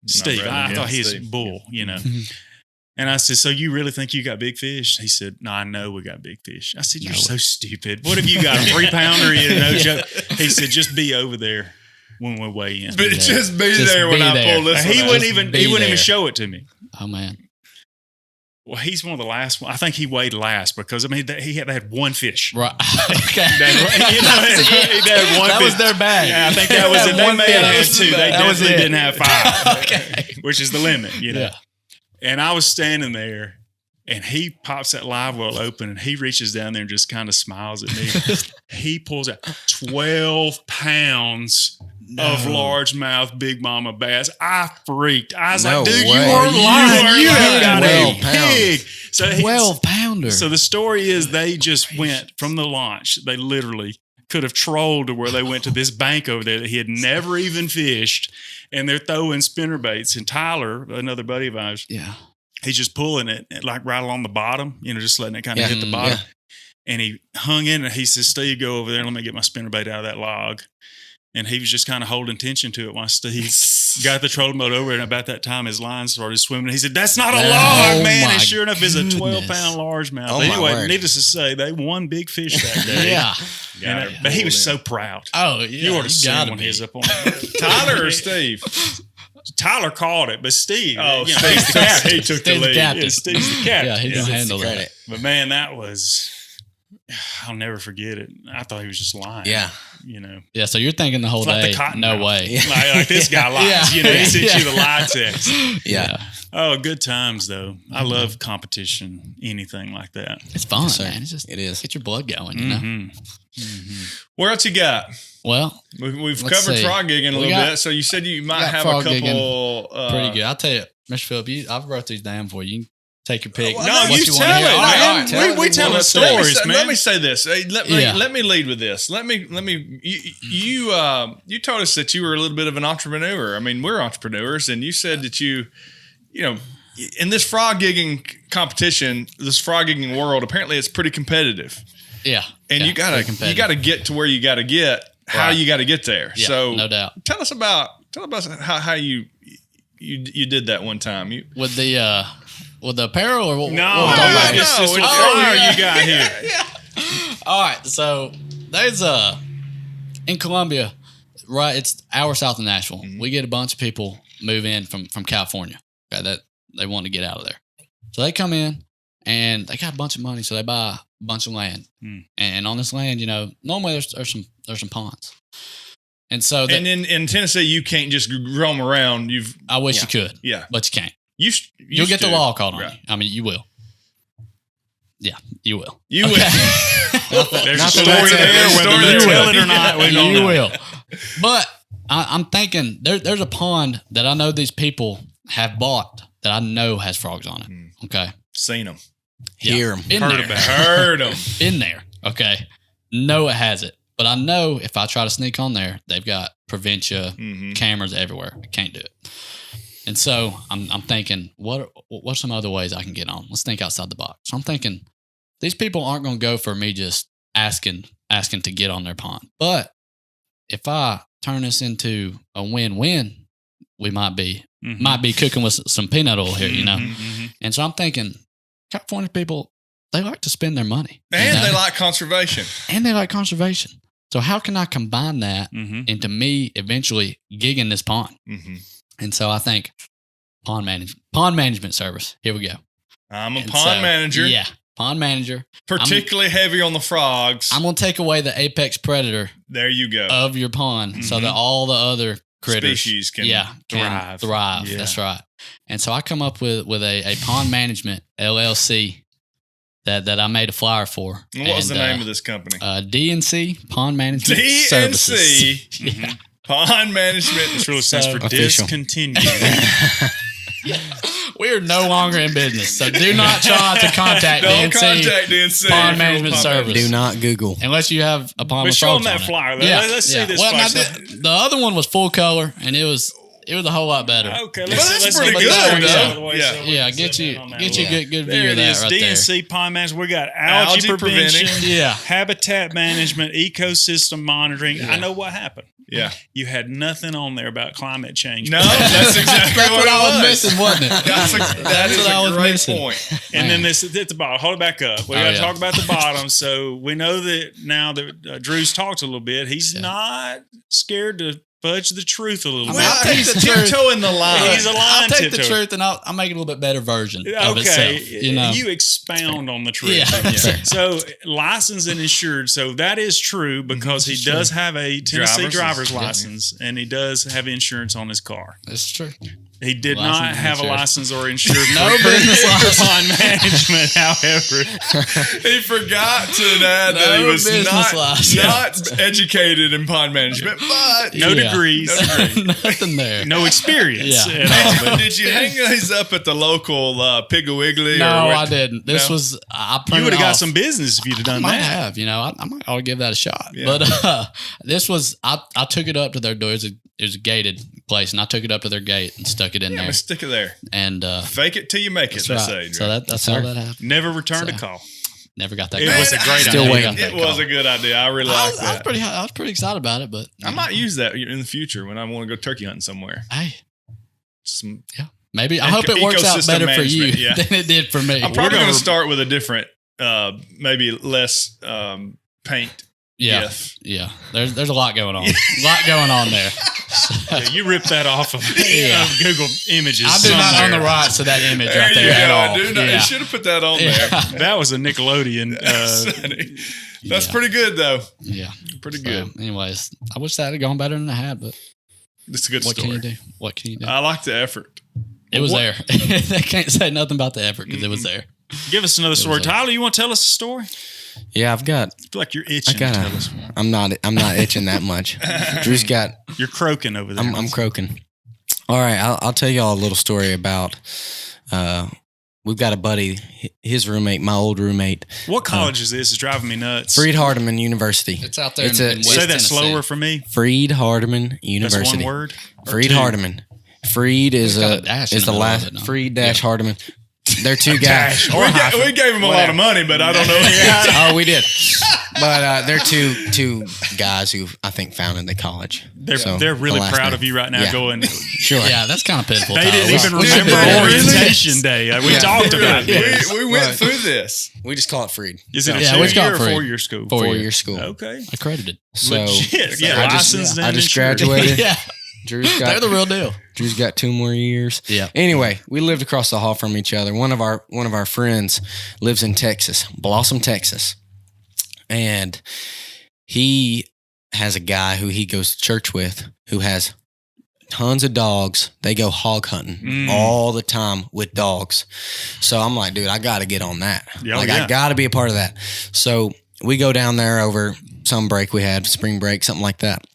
Steve. brother, I yeah, thought he was Steve. bull, Mhm. And I said, "So you really think you got big fish?" He said, "No, I know we got big fish." I said, "You're No. so stupid. What have you got? A 3-pounder? No joke." He said, "Just be over there when we weigh in." But there. just be Just there when be I there. pull this He one wouldn't out. even be there. show it to me. Oh man. Well, he's one of the last one. I think he weighed last because they had one fish. Right. Okay. They had one That fish. was their bag. Yeah, I think that was it. They One may have had fish. 2. They That was definitely it. didn't have 5, Okay. which is the limit, Yeah. And I was standing there, and he pops that live well open, and he reaches down there and just kind of smiles at me. He pulls out 12 pounds of largemouth big mama bass. I freaked. I was No like, dude, way. you weren't lying. You have got 12 a pounds. pig. So 12-pounder. So the story is they just went from the launch. They literally could have trolled to where they went to this bank over there that he had never even fished, and they're throwing spinner baits. And Tyler, another buddy of ours, yeah. he's just pulling it like right along the bottom, just letting it kind of hit the bottom. yeah. And he hung in and he says, "Steve, go over there and let me get my spinner bait out of that log." And he was just kind of holding tension to it while Steve got the trolling boat over. And about that time, his line started swimming. He said, "That's not a Oh, log, man." my And sure enough, it's a goodness. 12-pound largemouth. Oh, my Anyway, word. needless to say, they won big fish that day. Yeah. And, but he was so proud. Oh, yeah. You ought to see gotta when be. he was up on Tyler or Steve? Tyler called it, but Steve, Oh, Steve's Steve the captain. he took the Steve's the lead. captain. Yeah, Steve's the captain. Yeah, he's gonna Gets handle the that. credit. But man, that was, I'll never forget it. I thought he was just lying. Yeah. Yeah, so you're thinking the whole It's like day, the cotton no mouth. way. Yeah. Like this guy lies. Yeah. He sent Yeah. you the lie text. Yeah. Oh, good times though. I love competition, anything like that. It's fun, Yes, sir. man. It's just It is. get your blood going, you know. Mhm. What else you got? Well, We've Let's covered see. frog gigging a We little got- bit. So you said you might got have a frog couple. pretty good. I'll tell you, Mr. Phillip, I've wrote these down for you. You can take your pick. Well, No, you you wanna tell hear. it, All right, man. all right. Tell We it. telling Well, stories, man. Let me say this. Hey, Yeah. let me lead with this. Let me. You told us that you were a little bit of an entrepreneur. I mean, we're entrepreneurs, and you said that you know, in this frog gigging competition, this frog gigging world, apparently it's pretty competitive, Yeah. and Yeah, you very competitive. gotta get to where you gotta get. How Right. you got to get there. Yeah, So no doubt. Tell us about how you did that one time. You With the apparel or what? No, what we're talking about? it's just a no, flyer yeah. you got here. All right, so there's in Columbia, right? It's hour south of Nashville. Mm-hmm. We get a bunch of people move in from California. Okay, that they want to get out of there, so they come in and they got a bunch of money, so they buy a bunch of land. And on this land, normally there's some ponds, and so and in Tennessee, you can't just roam around. I wish you could, Yeah, but you can't. you'll You'll get the law called on Right. you. I mean, you will. Yeah, you will. You Okay. will. There's Not a that story that's there, a whether story you there. tell it or not, we don't you know. will. But I'm thinking there's a pond that I know these people have bought that I know has frogs on it. Okay. Seen them. Yeah. Hear 'em. In Heard there. about it. Heard them. In there. Okay. No, it has it. But I know if I try to sneak on there, they've got Preventia Mm-hmm. cameras everywhere. I can't do it. And so I'm thinking, what's some other ways I can get on? Let's think outside the box. So I'm thinking these people aren't going to go for me just asking to get on their pond. But if I turn this into a win-win, we might be cooking with some peanut oil here, you know? And so I'm thinking California people, they like to spend their money. And you know? they like conservation. And they like conservation. So how can I combine that into me eventually gigging this pond? Mm-hmm. And so I think pond management service. Here we go. I'm a And pond so- manager. Yeah, pond manager. Particularly heavy on the frogs. I'm going to take away the apex predator. There you go. Of your pond, so that all the other critters species can thrive. Yeah. That's right. And so I come up with a pond management LLC that I made a flyer for. And what was the name of this company? DNC Pond Management Services. DNC Pond Management. It really stands for official. discontinued. We are no longer in business, so do not try to contact DNC Pond Management Service. Do not Google unless you have a pond. But with show them frogs that on flyer. it. Yeah, Let's see this well, flyer. the other one was full color, and it was a whole lot better. Okay, that's pretty get good, this though. out of the way Yeah. so we Yeah, can get zoom you in on that. a good There view of it that is. right there. DNC Pond Management. We got algae prevention, Yeah. habitat management, ecosystem monitoring. Yeah. I know what happened. Yeah. You had nothing on there about climate change. No, that's exactly That's what I was it missing, wasn't it? That is what I was a great missing. point. And then this at the bottom. Hold it back up. We got to yeah. talk about the bottom. So we know that now that Drew's talked a little bit, he's not scared to fudge the truth a little bit. I'll take the truth. Tiptoeing the line. He's a line I'll take the tiptoe. truth and I'll make it a little bit better version of Okay, itself. You know, you expound on the truth. Yeah. So licensed and insured. So that is true because he does have a Tennessee driver's license and he does have insurance on his car. that's true. He did License not and have a insured. license or insured No for business license. pond management. However, He forgot to add that he No was business license. not educated in pond management, but no Yeah. degrees, Nothing there. no experience. Yeah. at all. Did you hang these up at the local Piggly Wiggly? No, or I didn't. This No? was I You printed would have got off. some business if you'd have I done might that. have, I might ought to give that a shot. Yeah. But this was I took it up to their door. It was a gated place, and I took it up to their gate and stuck it in Yeah, there. but stick it there. And Fake it till you make it, that's they right. say. So that's Yes, how sir. that happened. Never returned a So- call. Never got that. It call. was a great Still idea. waiting. It was a good idea. I really I like was, I was that. pretty. I was pretty excited about it, but I might use that in the future when I want to go turkey hunting somewhere. Hey, Some, maybe I hope it works out Ecosystem better for you management, yeah. than it did for me. I'm probably gonna going to start with a different, maybe less paint. Yeah, GIF. yeah. There's a lot going on. A lot going on there. Yeah, you ripped that off of, Yeah. of Google Images. I do not own somewhere. the rights to that image There right there you at go. all. I do know. Yeah. You should have put that on Yeah. there. That was a Nickelodeon. That's Yeah. pretty good, though. Yeah. Pretty So, good. anyways, I wish that had gone better than I had, but It's a good what story. can you do? What can you do? I like the effort. It was what- there. They can't say nothing about the effort because it was there. Give us another story. was a- Tyler, you want to tell us a story? Yeah, I've got. I feel like you're I itching to tell gotta. us one. I'm not itching that much. Drew's got. You're croaking over there. I'm croaking. All right, I'll tell y'all a little story about. We've got a buddy, his roommate, my old roommate, What college is this? It's driving me nuts. Freed Hardeman University. It's out there It's in a- West Say that Tennessee. slower for me. Freed Hardeman That's University. one word. Or Freed two? Hardeman. Freed is It's got a dash in is the the middle of last it, no? Freed dash Hardeman. They're two guys. We gave him a lot of money, but I don't know. Oh, we did. But they're two guys who I think founded the college. They're So, they're really the last proud name. of you right now. Yeah. Going. Sure. Yeah, that's kind of pitiful. They Tyler. didn't even We should remember do that. orientation day. We Yeah. talked about this. We went Right. through this. We just call it Freed. Is it a Yeah, which 2-year got or free. 4-year school? 4-year school. Okay. Accredited. So Legit. Yeah, I just, licensed and I just insured. graduated. Yeah, Drew's they're got the real deal. Drew's got 2 more years. Yeah. Anyway, we lived across the hall from each other. One of our friends lives in Texas, Blossom, Texas. And he has a guy who he goes to church with who has tons of dogs. They go hog hunting all the time with dogs. So I'm like, dude, I got to get on that. Yeah, like, yeah. I got to be a part of that. So we go down there over some break we had, spring break, something like that.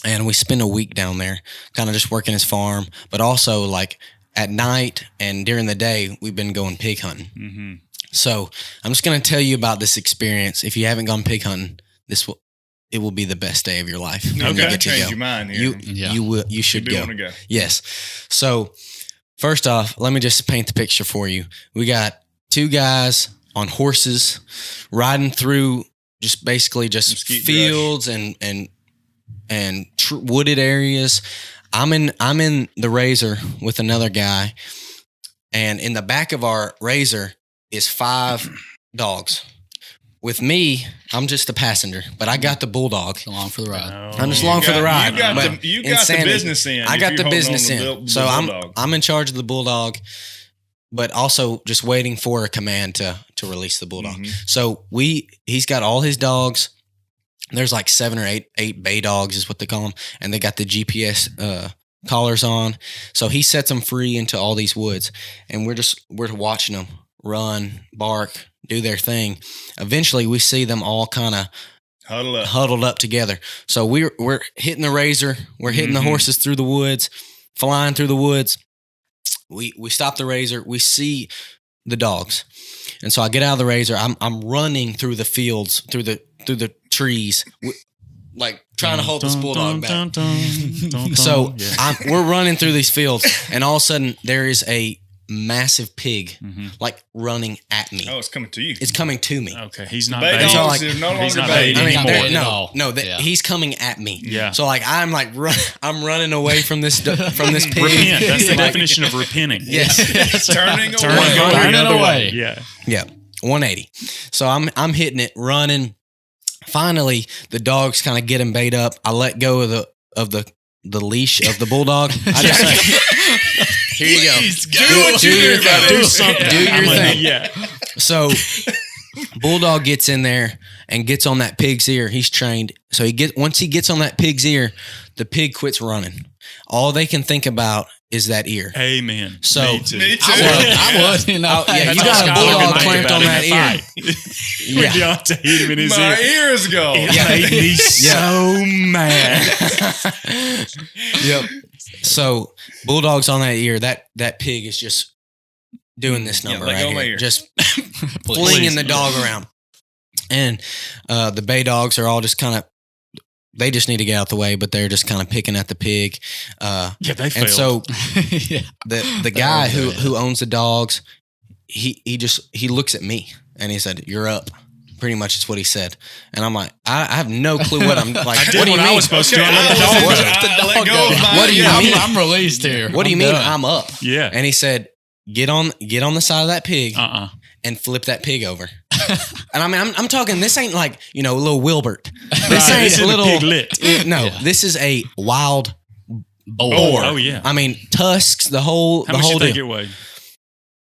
And we spend a week down there, kind of just working his farm, but also like at night and during the day, we've been going pig hunting. Mm-hmm. So I'm just going to tell you about this experience. If you haven't gone pig hunting, it will be the best day of your life. when you Okay, get to change go. your mind here. You should do go. want to go. Yes. So first off, let me just paint the picture for you. We got 2 guys on horses riding through just basically just Mesquite fields and wooded areas. I'm in the Razor with another guy, and in the back of our Razor is 5 dogs. With me, I'm just a passenger, but I got the bulldog. Along for the ride. I'm just along for the ride. You got, but the insanity. business end. I if got you're the holding business on to end. the So bulldog. I'm in charge of the bulldog. but also just waiting for a command to release the bulldog. Mm-hmm. So he's got all his dogs. There's like 7 or 8 bay dogs is what they call them. And they got the GPS collars on. So he sets them free into all these woods. And we're watching them run, bark, do their thing. Eventually we see them all kind of huddled up together. So we're hitting the razor. We're hitting the horses through the woods, flying through the woods. We stop the razor. We see the dogs. And so I get out of the razor. I'm running through the fields, through the trees, like trying to hold this bulldog back. So we're running through these fields, and all of a sudden there is a massive pig like running at me. Oh, it's coming to you. It's coming to me. Okay, he's not Bay baiting. dogs are no longer baiting anymore. He's coming at me. Yeah. So like I'm running away from this pig. Repent. That's the definition of repenting. Yes. Turning away. Yeah. Yeah. 180. So I'm hitting it, running. Finally, the dogs kind of get him bait up. I let go of the leash of the bulldog. I just here you go. Do your thing. Do something. Do your thing. Yeah. So bulldog gets in there and gets on that pig's ear. He's trained. So once he gets on that pig's ear, the pig quits running. All they can think about is that ear. Amen. So Me too. I would. You know, you got a bulldog clamped on that ear. When Deontay hit him in his My ear. ears go. It made me so mad. Yep. So bulldog's on that ear. That pig is just doing this number let go right of my here, ear. just flinging the dog around. And the bay dogs are all just kind of. They just need to get out the way, but they're just kind of picking at the pig. They failed. And so the guy who owns the dogs, he looks at me and he said, "You're up." Pretty much is what he said. And I'm like, I have no clue what I'm like. I did what do you what mean? I was supposed to do. I let the dog go. What do you mean? I'm released here. What do you mean I'm up? Yeah. And he said, get on the side of that pig and flip that pig over. And I mean, I'm talking, this ain't like, little Wilbert. This ain't a little piglet. No, this is a wild boar. Oh yeah. I mean, tusks, the whole How much whole you think deal. it weighed?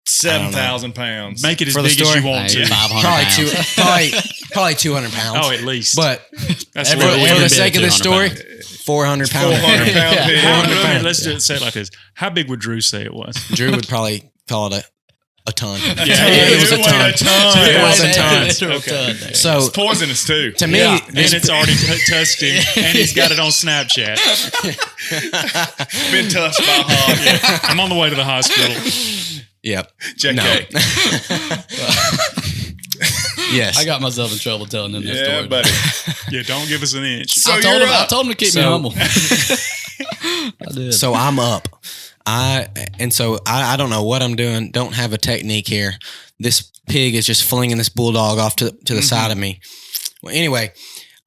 7,000 pounds. Make it as For the big as story? you want to. 500 pounds. Probably 200 pounds. Oh, at least. But That's Every- what every for the bit sake of this 200 story, 400 pounds. 400 pound pig. 400 pounds. Let's say it like this. How big would Drew say it was? Drew would probably call it a ton. Yeah, it was a ton. It was a ton. ton. So It's poisonous too. to me, And it's already tusked him, and he's got it on Snapchat. Been touched by a hog. I'm on the way to the hospital. yep. JK. Yes. I got myself in trouble telling them this Yeah, story. buddy. Yeah, don't give us an inch. So I told you're him. I up. told him to keep me humble. I did. So I'm up. I don't know what I'm doing. Don't have a technique here. This pig is just flinging this bulldog off to the side of me. Well, anyway,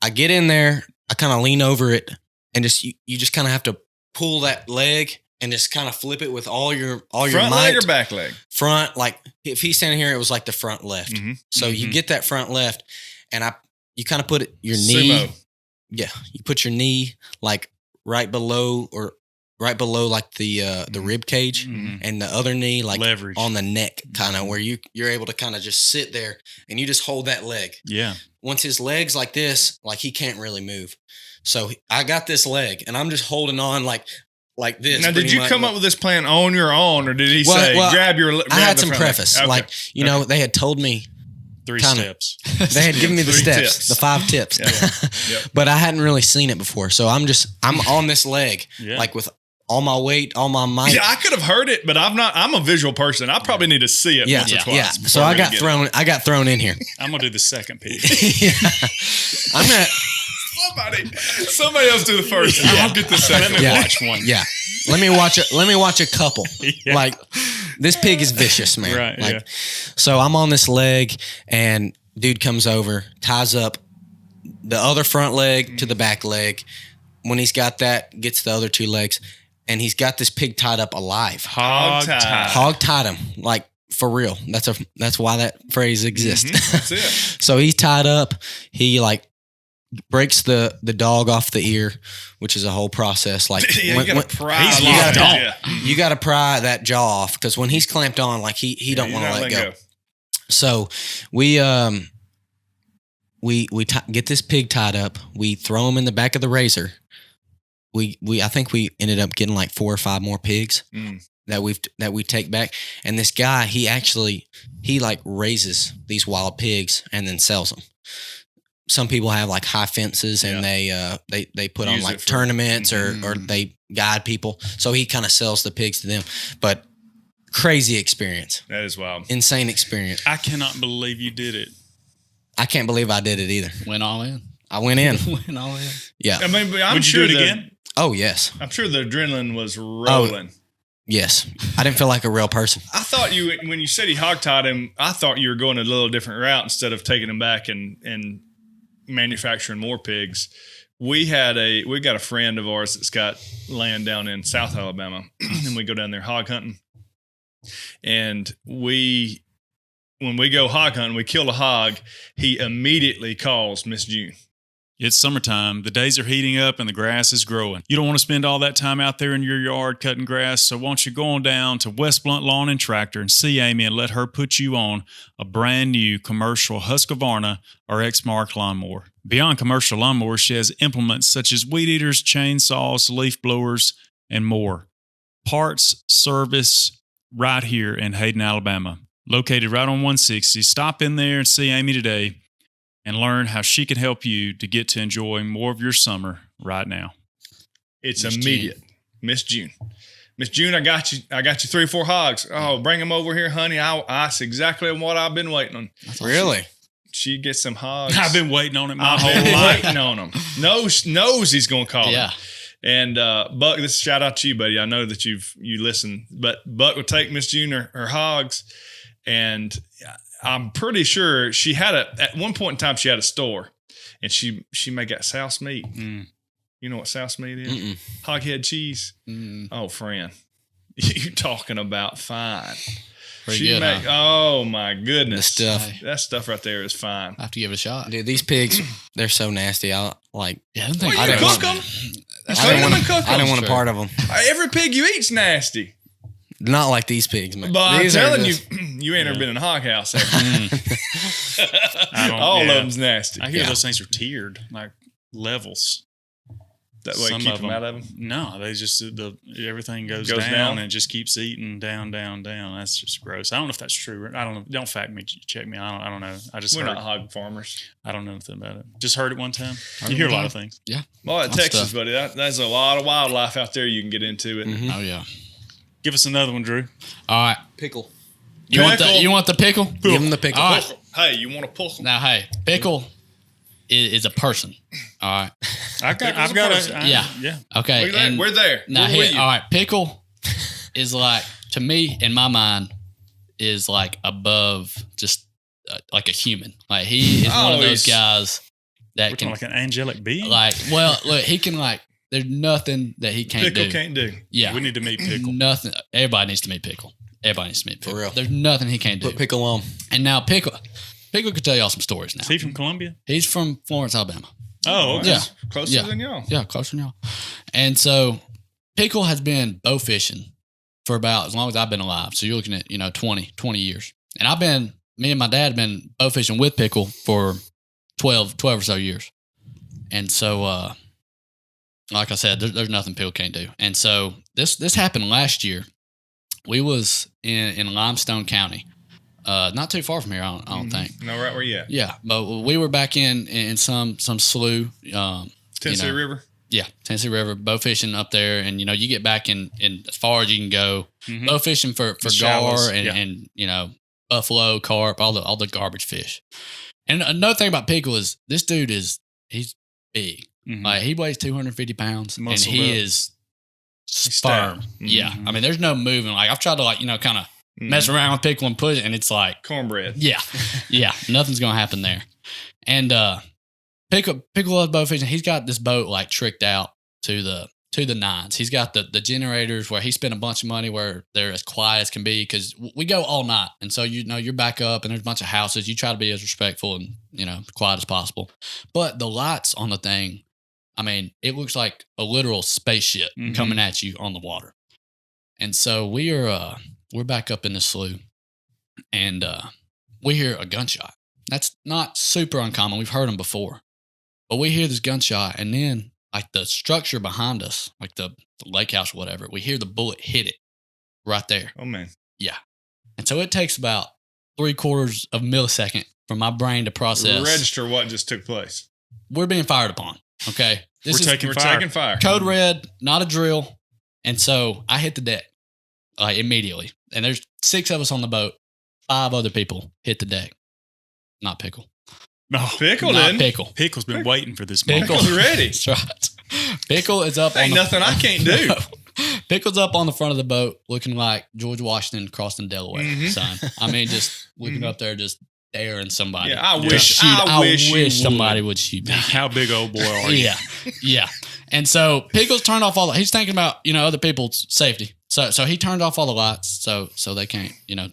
I get in there. I kind of lean over it, and you just kind of have to pull that leg and just kind of flip it with all your Front might. leg or back leg? Front, like if he's standing here, it was like the front left. So you get that front left, and you kind of put your knee. Sumo. Yeah, you put your knee like right below like the rib cage, and the other knee like Leverage. on the neck, kind of where you're able to kind of just sit there and you just hold that leg. Yeah. Once his leg's like this, like he can't really move. So I got this leg and I'm just holding on like this. Now, did you come up with this plan on your own, or did he say grab your? I had the some front leg? preface, Okay. like they had told me. 3 Kinda. steps. They had given me the 3 steps, tips. the 5 tips, Yep. but I hadn't really seen it before. So I'm on this leg, Yeah. like with all my weight, all my might. Yeah, I could have heard it, but I'm a visual person. I probably need to see it once or twice. Yeah. before So I really got get thrown. I got thrown in here. I'm gonna do the second pig. I'm gonna. Somebody else do the first. I'll get the second. Let me Yeah. watch one. Yeah. Let me watch it. Let me watch a couple. Yeah. Like this pig is vicious, man. Right, Like, yeah. so I'm on this leg, and dude comes over, ties up the other front leg to the back leg. When he's got that, gets the other 2 legs, and he's got this pig tied up alive. Hog tie. Hog tied him, like for real. That's why that phrase exists. That's it. So he's tied up. He like breaks the dog off the ear, which is a whole process. Like you gotta pry. You got to pry that jaw off because when he's clamped on, like he don't want to let go. So we get this pig tied up. We throw him in the back of the razor. I think we ended up getting like 4 or 5 more pigs that we take back. And this guy, he like raises these wild pigs and then sells them. Some people have like high fences and they put on like tournaments or they guide people. So he kind of sells the pigs to them. But crazy experience. That is wild. Insane experience. I cannot believe you did it. I can't believe I did it either. Went all in. I went in. Went all in. Yeah. I mean, I'm Would sure you do it again? Oh, yes. I'm sure the adrenaline was rolling. Yes. I didn't feel like a real person. I thought when you said he hogtied him, I thought you were going a little different route instead of taking him back and manufacturing more pigs. We got a friend of ours that's got land down in South Alabama, and we go down there hog hunting. And when we go hog hunting, we kill a hog, he immediately calls Miss June. It's summertime. The days are heating up and the grass is growing. You don't want to spend all that time out there in your yard cutting grass, so why don't you go on down to West Blunt Lawn and Tractor and see Amy and let her put you on a brand new commercial Husqvarna or Exmark lawnmower. Beyond commercial lawnmowers, she has implements such as weed eaters, chainsaws, leaf blowers, and more. Parts, service, right here in Hayden, Alabama. Located right on 160. Stop in there and see Amy today and learn how she can help you to get to enjoy more of your summer right now. It's immediate. Miss June. Miss June, I got you 3 or 4 hogs. Oh, bring them over here, honey. That's exactly what I've been waiting on. Really? She gets some hogs. I've been waiting on it my I've whole been life. waiting on them. Knows he's going to call Yeah. him. And Buck, this is a shout out to you, buddy. I know that you listen, but Buck would take Miss June her hogs, and I'm pretty sure she had at one point in time she had a store, and she may got South's meat. You know what South's meat is? Hoghead cheese. Oh, friend, you talking about fine? Pretty good, huh? Oh my goodness, The stuff right there is fine. I have to give it a shot. Dude, these pigs, they're so nasty. I like. Yeah, I don't think Well, you didn't cook want- them. I didn't want a part of them. Every pig you eat's nasty. Not like these pigs, man. But These I'm are telling just- you ain't ever been in a hog house. All of them's nasty. I hear those things are tiered, like levels. That way, Some keep of them them. out of them. No, they just everything goes Goes down, down? and it just keeps eating down. That's just gross. I don't know if that's true. I don't know. Don't fact me, check me. I don't know. I just We're heard. not hog farmers. I don't know anything about it. Just heard it one time. Heard You it hear a one lot time. of things. Yeah. Well, at Lots of Texas, stuff. buddy, there's a lot of wildlife out there you can get into it. Mhm. Oh yeah. Give us another one, Drew. All right. Pickle. You want Pickle. the pickle? Give them the pickle. All right. Hey, you want a pickle? Now, hey, pickle is a person. All right. I've Pickle's a got person. yeah. Okay. And We're there. now We're here, with you. all right. Pickle is like, to me, in my mind, is like above just like a human. Like he is one of those guys that We're can talking like an angelic being. like. Well, look, he can like. There's nothing that he can't Pickle do. can't do. Yeah. We need to meet Pickle. Nothing. Everybody needs to meet Pickle. Everybody needs to meet Pickle. For real. There's nothing he can't do. Put pickle on. And now Pickle could tell y'all some stories now. Is he from Columbia? He's from Florence, Alabama. Oh, okay. Yeah. Closer Yeah. than y'all. Yeah, closer than y'all. And so Pickle has been bow fishing for about as long as I've been alive. So you're looking at, 20 years. And me and my dad have been bow fishing with Pickle for 12 or so years. And so, like I said, there's nothing Pickle can't do. And so this happened last year. We was in Limestone County, not too far from here, I don't think. No, right where you at? Yeah, but we were back in some slough, Tennessee River. yeah, Tennessee River, bow fishing up there, and you get back in as far as you can go, Mhm. bow fishing for The gar shallows, and buffalo, carp, all the garbage fish. And another thing about Pickle is this dude he's big. Mhm. Like he weighs 250 pounds, Muscled and he up. is stout. firm. Yeah, Mhm. I mean, there's no moving. Like I've tried to kind of mess around with Pickle and push it, and it's like, Cornbread. yeah, nothing's gonna happen there. And Pickle loves bow fishing. He's got this boat like tricked out to the to the nines. He's got the generators where he spent a bunch of money where they're as quiet as can be because we go all night. And so, you're back up and there's a bunch of houses. You try to be as respectful and, quiet as possible. But the lights on the thing, I mean, it looks like a literal spaceship coming at you on the water. And so we're back up in the slough and we hear a gunshot. That's not super uncommon. We've heard them before. But we hear this gunshot and then like the structure behind us, like the lake house or whatever, we hear the bullet hit it right there. Oh, man. Yeah. And so it takes about 3/4 of a millisecond for my brain to process. Register what just took place. We're being fired upon. Okay. We're taking fire. Code red, not a drill. And so I hit the deck immediately. And there's 6 of us on the boat. 5 other people hit the deck. Not Pickle. No, Pickle not didn't. Pickle. Pickle's been waiting for this moment. Pickle's ready. That's right. Pickle is up Ain't on the, nothing I can't do. Pickle's up on the front of the boat looking like George Washington crossing Delaware, son. I mean, just looking up there, just daring somebody. Yeah, I wish somebody would shoot me. How big old boy are you? Yeah. And so Pickle's turned off all he's thinking about, other people's safety. So he turned off all the lights so they can't,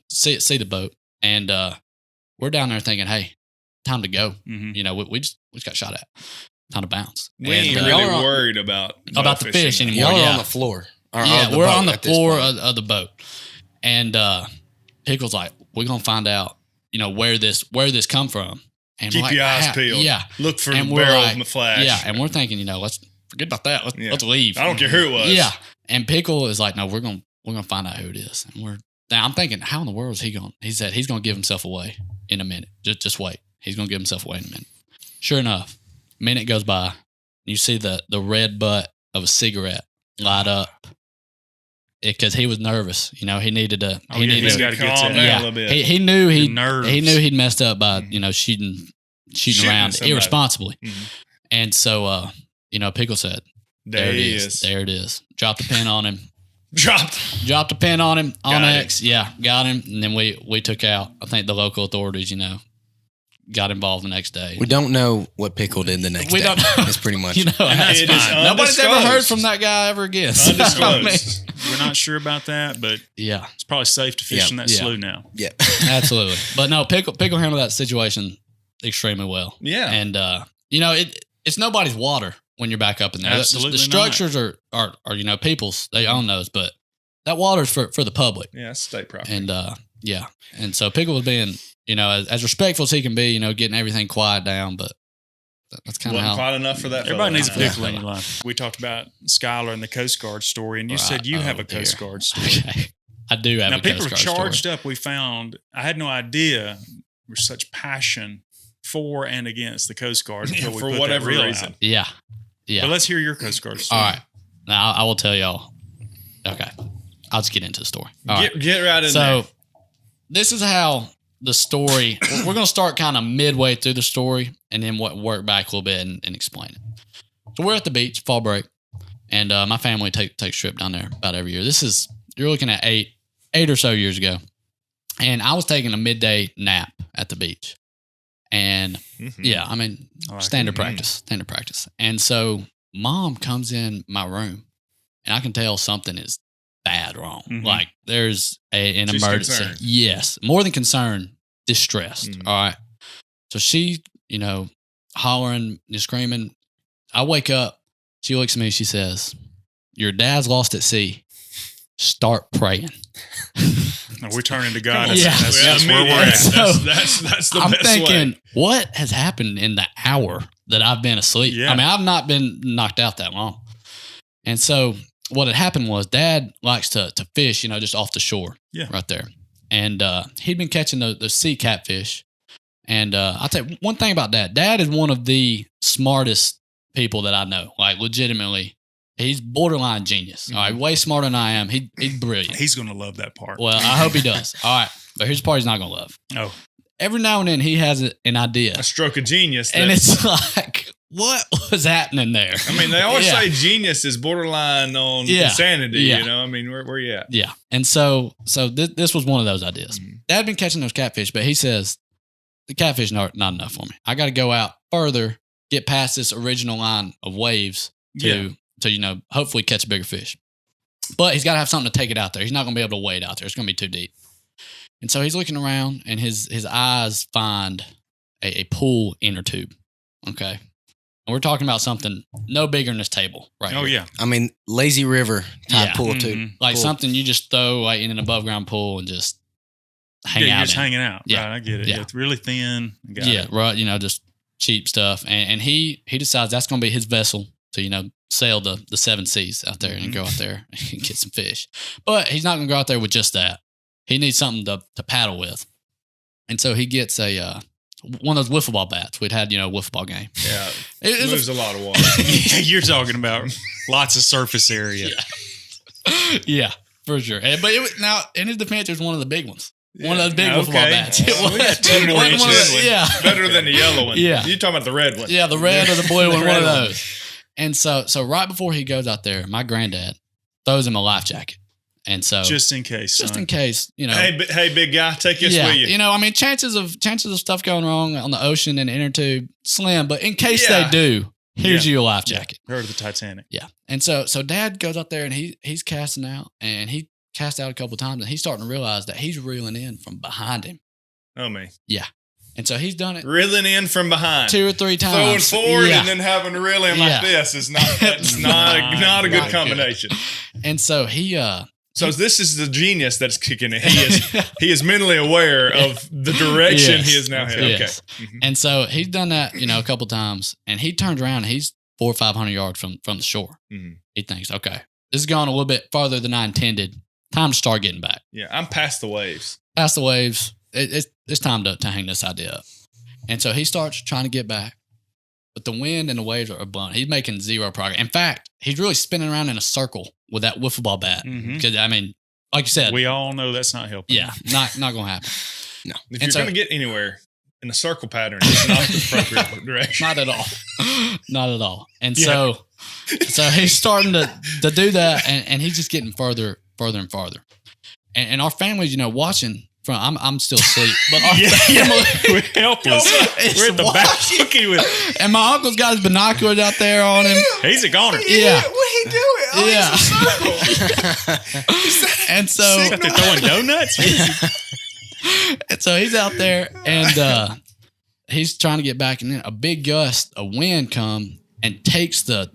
see the boat. And we're down there thinking, hey, time to go. We just got shot at. Time to bounce. We ain't really worried about the fish anymore. Y'all are on the floor. We're on the floor of the boat. And Pickle's like, we're gonna find out, where this come from. And keep your eyes peeled. Yeah. Look for the barrel of the flash. Yeah. And we're thinking, let's forget about that. Let's leave. I don't care who it was. Yeah. And Pickle is like, no, we're gonna find out who it is. And I'm thinking, how in the world is he going? He said he's gonna give himself away in a minute. Just wait. He's gonna give himself away in a minute. Sure enough, a minute goes by. You see the red butt of a cigarette light up. Because he was nervous, he needed to. He's got to get down a little bit. He knew he knew he'd messed up by shooting around somebody irresponsibly, Mm-hmm. and so Pickle said, "There it is. There it is." Dropped the pin on him. Dropped a pin on him on X. Yeah, got him, and then we took out. I think the local authorities, got involved the next day. We don't know what Pickle did the next day. We don't know. It's pretty much. That's fine. Nobody's ever heard from that guy ever again. Undisclosed. We're not sure about that, but yeah, it's probably safe to fish in that slough now. Yeah, absolutely. But no, Pickle handled that situation extremely well. Yeah, and it's nobody's water when you're back up in there. Absolutely the structures are people's. They own those, but that water's for the public. Yeah, it's state property. And and so Pickle was being as respectful as he can be. Getting everything quiet down, but that's kind of how quite enough for that. Everybody needs a Pickle in your life. We talked about Skylar and the Coast Guard story, and you said you have a Coast Guard story. Okay. I do have. Now a people Coast are Guard charged story. up. We found I had no idea there's such passion for and against the Coast Guard until we for put whatever that reel reason. out. Yeah. But let's hear your Coast Guard story. All right. Now I will tell y'all. Okay. I'll just get into the story. All right. Get right in there. So this is how the story. We're going to start kind of midway through the story, and then work back a little bit and explain it. So we're at the beach, fall break, and my family takes a trip down there about every year. You're looking at eight or so years ago, and I was taking a midday nap at the beach, and standard practice. And so Mom comes in my room, and I can tell something is bad wrong. Mm-hmm. Like there's an She's emergency. concerned. Yes, more than concerned, distressed. Mm-hmm. All right. So she, hollering, screaming. I wake up. She looks at me. She says, "Your dad's lost at sea. Start praying." No, we're turning to God. Yeah. That's where we're at. So, That's the I'm best thinking, way. what has happened in the hour that I've been asleep? Yeah. I mean, I've not been knocked out that long. And so what had happened was Dad likes to fish, just off the shore. Yeah. Right there. And he'd been catching the sea catfish. And I'll tell you one thing about Dad. Dad is one of the smartest people that I know. Like, legitimately, he's borderline genius. All right, way smarter than I am. He's brilliant. He's going to love that part. Well, I hope he does. All right, but here's the part he's not going to love. Oh. Every now and then he has an idea. A stroke of genius. And it's like, what was happening there? I mean, they always say genius is borderline on insanity. Yeah. I mean, where you at? Yeah. And so this was one of those ideas. Dad had been catching those catfish, but he says, the catfish not enough for me. I got to go out further, get past this original line of waves to to hopefully catch a bigger fish. But he's got to have something to take it out there. He's not going to be able to wade out there. It's going to be too deep. And so he's looking around, and his eyes find a pool inner tube. Okay. And we're talking about something no bigger than this table, right? Oh, here. yeah. I mean, lazy river type pool tube. Mhm. Like Pool. something you just throw like in an above ground pool and just hang You're out just in. hanging out. Yeah. Right, I get it. Yeah. Yeah. It's really thin. Got Yeah, it. right. Just cheap stuff. And he decides that's going to be his vessel to, sail the 7 seas out there and go out there and get some fish. But he's not going to go out there with just that. He needs something to paddle with. And so he gets one of those wiffle ball bats. We'd had, wiffle ball game. Yeah. It Moves a lot of water. You're talking about lots of surface area. Yeah, for sure. But now, in his defense, it was one of the big ones. One of those big wiffle ball Okay. bats. It We got was. two It more wasn't one of inches. the- yeah. Better than the yellow one. Yeah. You're talking about the red one. Yeah, the red or the blue one, The one of red one. those. And so right before he goes out there, my granddad throws him a life jacket. And so Just in case. just son. in case, Hey, big guy, take this yeah, with you. chances of stuff going wrong on the ocean and inner tube slim, but in case Yeah. they do, here's you a life jacket. Heard of the Titanic. Yeah. And so Dad goes out there and he's casting out, and he cast out a couple times, and he's starting to realize that he's reeling in from behind him. Oh, me. And so he's done it Reeling in from behind. 2 or 3 Throwing times. forward Yeah. and then having to reel in Yeah. like this is not a good Not combination. And so he So this is the genius that's kicking in. He is mentally aware of the direction Yes. he is now headed. Yes. Okay. Mhm. And so he's done that, a couple times, and he turns around and he's 400 or 500 yards from the shore. Mhm. He thinks, okay, this is going a little bit farther than I intended. Time to start getting back. Yeah, I'm past the waves. Past the waves. It's time to hang this idea up. And so he starts trying to get back, but the wind and the waves are blowing. He's making zero progress. In fact, he's really spinning around in a circle with that wiffle ball bat. Mhm. Because, like you said, We all know that's not helping. yeah, not going to happen. No. If And you're so- going to get anywhere in a circle pattern, it's not the appropriate direction. Not at all. Not at all. And so he's starting to do that, and he's just getting further and farther. And our family's, watching from. I'm still asleep, but our family, We're helpless. We're at the back looking with. and my uncle's got his binoculars out there on him. He's a goner. Yeah. What he doing? Oh, Yeah. it's a circle. And so Out there throwing donuts. he's out there, and he's trying to get back, and then a big gust of wind come and takes the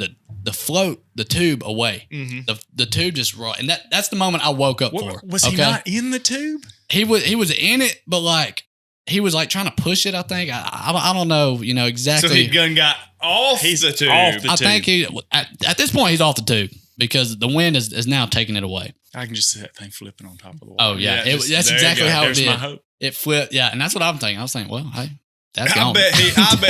float, the tube away. Mhm. The tube just rolled, and that's the moment I woke up for. Was he not in the tube? He was in it, but like he was like trying to push it. I think I don't know, exactly. So he got off the tube. off the I think he at this point he's off the tube because the wind is now taking it away. I can just see that thing flipping on top of the water. Oh yeah, Yeah, that's there you exactly go. how There's it my did. hope. It flipped, yeah, and that's what I'm thinking. I was thinking, well, hey, that's I gone. bet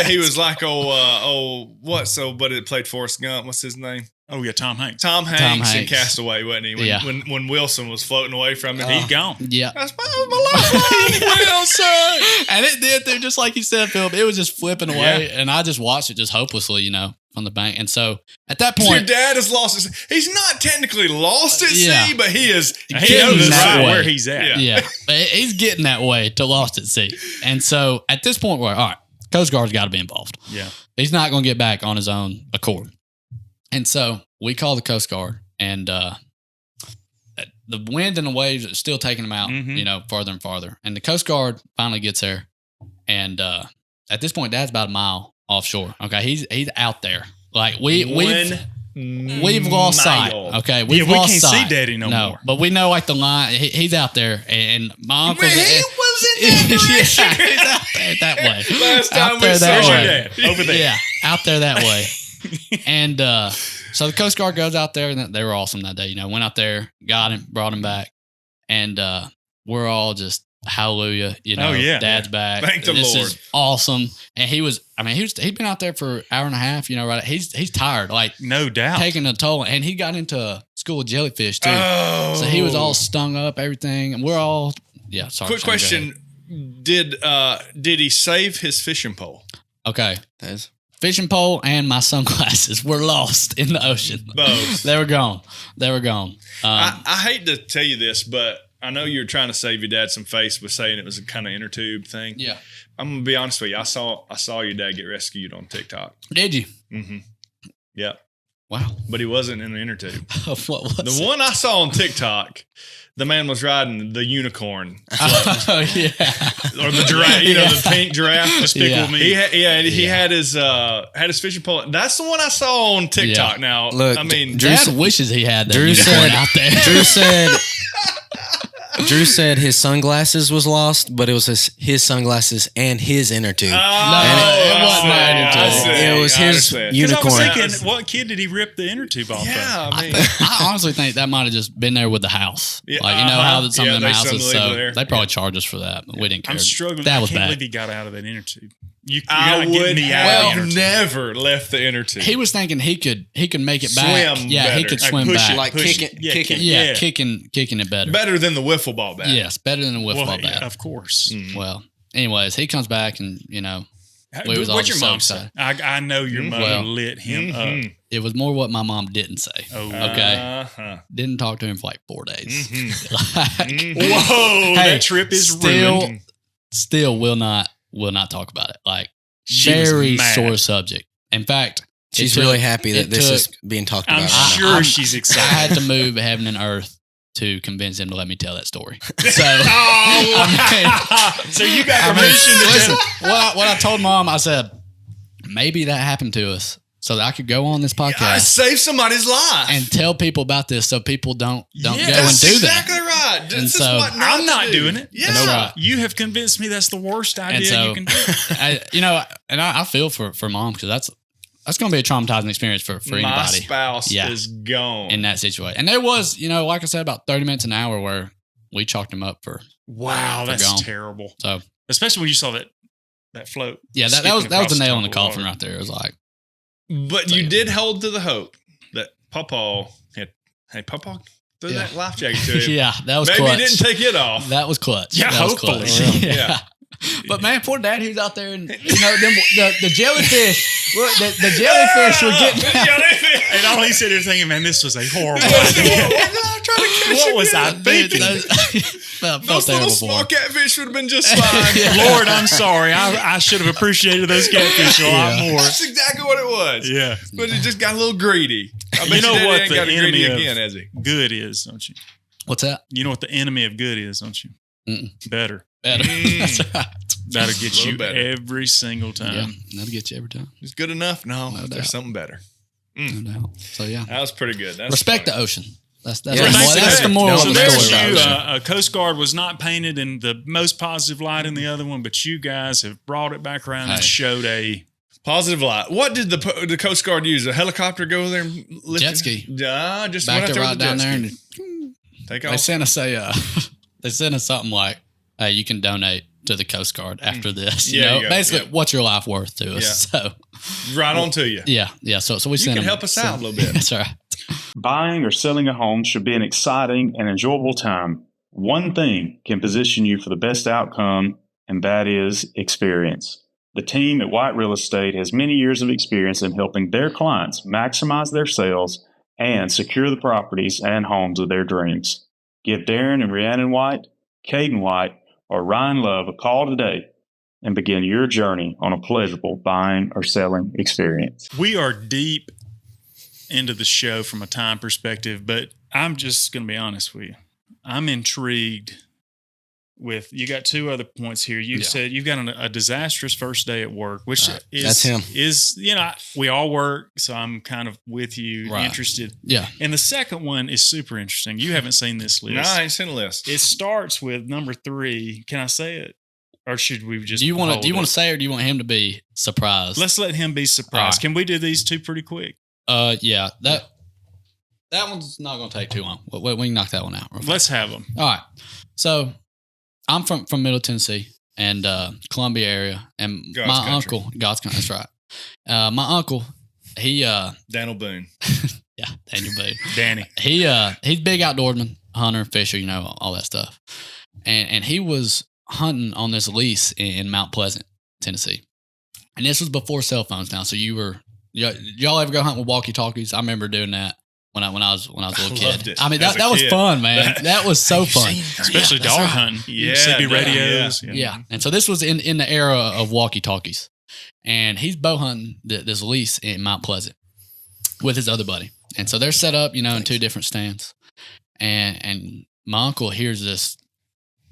he was like, but it played Forrest Gump. What's his name? Oh yeah, Tom Hanks. Tom Hanks in Hanks. Castaway, wasn't he? Yeah. When Wilson was floating away from him. He's gone. Yeah, That's my lifeline, Wilson. and it did too, just like you said, Philip. It was just flipping away, and I just watched it just hopelessly, from the bank. And so at that Your point, dad has lost his. He's not technically lost at Yeah. sea, but he is. He Getting knows that right way. where he's at. Yeah. yeah, but he's getting that way to lost at sea. And so at this point, we're all right. Coast Guard's got to be involved. Yeah. He's not going to get back on his own accord. And so we call the Coast Guard, and the wind and the waves are still taking him out, Mhm. farther and farther. And the Coast Guard finally gets there, and at this point, Dad's about a mile offshore. Okay, he's out there. Like we've lost sight. Okay, we've we lost can't sight. see Daddy no more. But we know like the line. He's out there, and my uncle's. Man, he was in that direction. Yeah, he's out there that way. Last Out time there we that saw way. your dad. Over there. Yeah, out there that way. And so the Coast Guard goes out there, and they were awesome that day. Went out there, got him, brought him back, and we're all just hallelujah. Oh, yeah. Dad's back. Thank the this Lord. is awesome. And he'd been out there for an hour and a half. Right? He's tired, like No doubt. taking a toll, and he got into a school of jellyfish too. Oh. So he was all stung up, everything, and we're all sorry. Quick Sean, go ahead. question: Did he save his fishing pole? Okay, That is- fishing pole and my sunglasses were lost in the ocean. Both. They were gone. I hate to tell you this, but I know you're trying to save your dad some face with saying it was a kind of inner tube thing. Yeah. I'm gonna be honest with you. I saw your dad get rescued on TikTok. Did you? Mm-hmm. Yep. Wow. but he wasn't in the inner tube. What was The one I saw on TikTok, the man was riding the unicorn. Oh, yeah. Or the giraffe, the pink giraffe. Despicable Me. He had his fishing pole. That's the one I saw on TikTok. Yeah. Now, Look, I mean, Dad wishes he had that Drew unicorn said- out there. Drew said his sunglasses was lost, but it was his sunglasses and his inner tube. it wasn't my inner tube. It was his unicorn. I was thinking, what kid did he rip the inner tube off of? yeah, I mean, I honestly think that might have just been there with the house. Yeah, Like, you know how some yeah, of them they houses, suddenly so there. they probably charged us for that, but we didn't care. I'm struggling. That I was can't bad. believe he got out of that inner tube. You're I not getting would me out of the inner have tube. never left the inner tube. He was thinking he could make it back. Swim Yeah, he better. could Like swim push back. it, Like push kicking- it. Yeah, kicking. yeah, kicking it better. Better than the wiffle ball bat. Yes, better than a wiffle ball bat. Of course. Well, anyways, he comes back and we was all What'd your so mom say? I know your mother Well, lit him Mhm. up. it was more what my mom didn't say. Oh, Okay. Uh-huh. Didn't talk to him for like 4 days. Like, Whoa, Hey, that trip is still- ruined. still will not talk about it. Like, She was very mad. sore subject. In fact, She's it took- really happy that it this took- is being talked I'm about right now. sure I'm- she's I excited. had to move heaven and earth to convince him to let me tell that story. So, So you got I mean, permission to listen, tell. what I told Mom, I said, maybe that happened to us so that I could go on this I podcast saved somebody's life. and tell people about this so people don't Yeah, go and That's do exactly that. right. This is so- what I'm to not do. doing it. Yeah. That's right. You have convinced me that's the worst idea so- you can do. I feel for Mom because that's going to be a traumatizing experience for My anybody spouse Yeah. is gone. in that situation. And there was, like I said, about 30 minutes an hour where we chalked him up for. Wow, They're that's gone. terrible. So especially when you saw that float. yeah, that skipping was across the nail top in the of coffin water. right there. It was like, But So, you yeah. did hold to the hope that Pawpaw had. Hey, Pawpaw, throw Yeah. that life jacket to him. yeah, that was Maybe clutch. he didn't take it off. That was clutch. Yeah, That was hopefully. clutch. Yeah. But man, poor Dad, he was out there, and the jellyfish, the jellyfish were getting. And all he said, thinking, man, this was a horrible idea. What was I thinking? Felt Those terrible little for small him. catfish would have been just fine. Yeah. Lord, I'm sorry. I should have appreciated those catfish a lot more. That's exactly what it was. Yeah. But it just got a little greedy. I bet You know Daddy what ain't the got greedy enemy of again, has he? good is, don't you? What's that? You know what the enemy of good is, don't you? Mm-mm. Better. Better. Mm. That's right. That'll get Little you better. every single Yeah, time. that'll get you every time. It's good enough. No, No doubt. there's something better. No doubt. So yeah, That was pretty good. That's respect funny. the ocean. That's Yeah. the moral, Respect that's the the moral ocean. of So the there's story. you. Right there. A Coast Guard was not painted in the most positive light in the other one, but you guys have brought it back around and Hey. showed a Positive light. What did the Coast Guard use? A helicopter go there and lift Jet it? ski. Yeah, just went Backed out it there right with the down jet there, ski. and Take they off. sent us they sent us something like, "Hey, you can donate to the Coast Guard after this." You Yeah, know, you go. basically, Yeah. what's your life worth to us? Yeah. So Right on to you. yeah. So we You sent can them. help us out a little bit. That's right. Buying or selling a home should be an exciting and enjoyable time. One thing can position you for the best outcome, and that is experience. The team at White Real Estate has many years of experience in helping their clients maximize their sales and secure the properties and homes of their dreams. Give Darren and Rhiannon White, Caden White, or Ryan Love a call today and begin your journey on a pleasurable buying or selling experience. We are deep into the show from a time perspective, but I'm just going to be honest with you. I'm intrigued with, you got two other points here. You Yeah. said you've got a disastrous first day at work, which is, That's him. we all work. So I'm kind of with you, Right. interested. Yeah. And the second one is super interesting. You haven't seen this list. No, I ain't seen a list. It starts with number 3. Can I say it? Or should we just Do you want hold to it? say, or do you want him to be surprised? Let's let him be surprised. All right. Can we do these two pretty quick? Yeah. That one's not going to take too long. We can knock that one out. real fast. Let's have them. All right. So I'm from Middle Tennessee and Columbia area, and God's my country. uncle, God's country. That's right. My uncle, he Daniel Boone. yeah, Daniel Boone. Danny. He's big outdoorsman, hunter, fisher, all that stuff. And he was hunting on this lease in Mount Pleasant, Tennessee. And this was before cell phones now. So y'all ever go hunt with walkie-talkies? I remember doing that when I was a little kid. loved it I mean, as a that was kid. fun, man. That was so fun. Especially Yeah, that's dog right. hunting. Yeah, CB yeah, radios. Yeah. And so this was in the era of walkie-talkies. And he's bow hunting this lease in Mount Pleasant. with his other buddy. And so they're set up, in two different stands. And my uncle hears this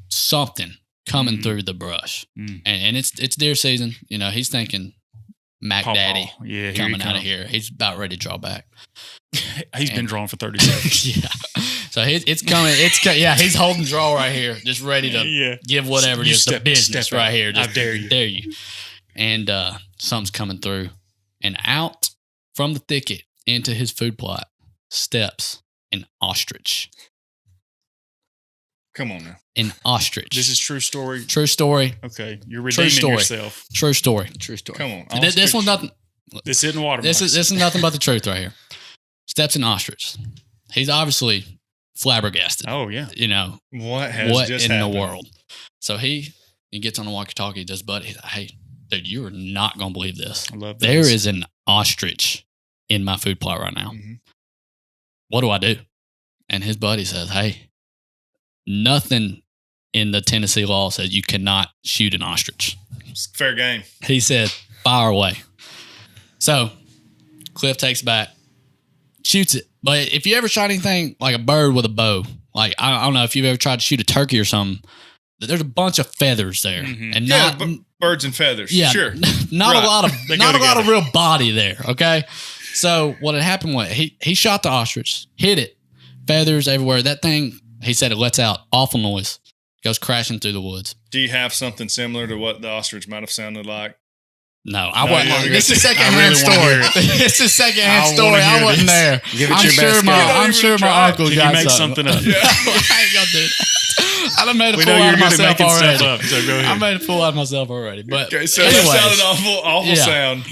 something coming through the brush. And it's deer season. He's thinking Mac Daddy coming out of here. He's about ready to draw back. He's been drawn for 30 seconds. Yeah. So it's coming. He's holding draw right here, just ready to give whatever it is the business right here. Just, I dare you. Dare you. And something's coming through. And out from the thicket into his food plot steps an ostrich. Come on now. An ostrich. This is true story. True story. Okay, you're redeeming yourself. True story. True story. Come on. This one's nothing. This isn't watermarks. This is nothing but the truth right here. Steps an ostrich. He's obviously flabbergasted. Oh yeah. What just in happened? the world? So he gets on the walkie-talkie. Does buddy? He's like, hey, dude, you are not gonna believe this. I love this. There is an ostrich in my food plot right now. Mm-hmm. What do I do? And his buddy says, hey, nothing in the Tennessee law says you cannot shoot an ostrich. It's fair game. He said, fire away. So Cliff takes back, shoots it. But if you ever shot anything like a bird with a bow, like I don't know if you've ever tried to shoot a turkey or something, there's a bunch of feathers there, and not birds and feathers. Yeah, sure. Not a lot of real body there. Okay, so what had happened was he shot the ostrich, hit it, feathers everywhere. That thing, he said, it lets out awful noise, goes crashing through the woods. Do you have something similar to what the ostrich might have sounded like? No, I wasn't. This is secondhand story. This is secondhand story. I wasn't there. Give it your best. I'm sure my uncle got make something up. Yeah. I ain't gonna do that. I done made a fool out of myself already. So go ahead. I made a fool out of myself already. But okay, so anyways, that sounded awful sound.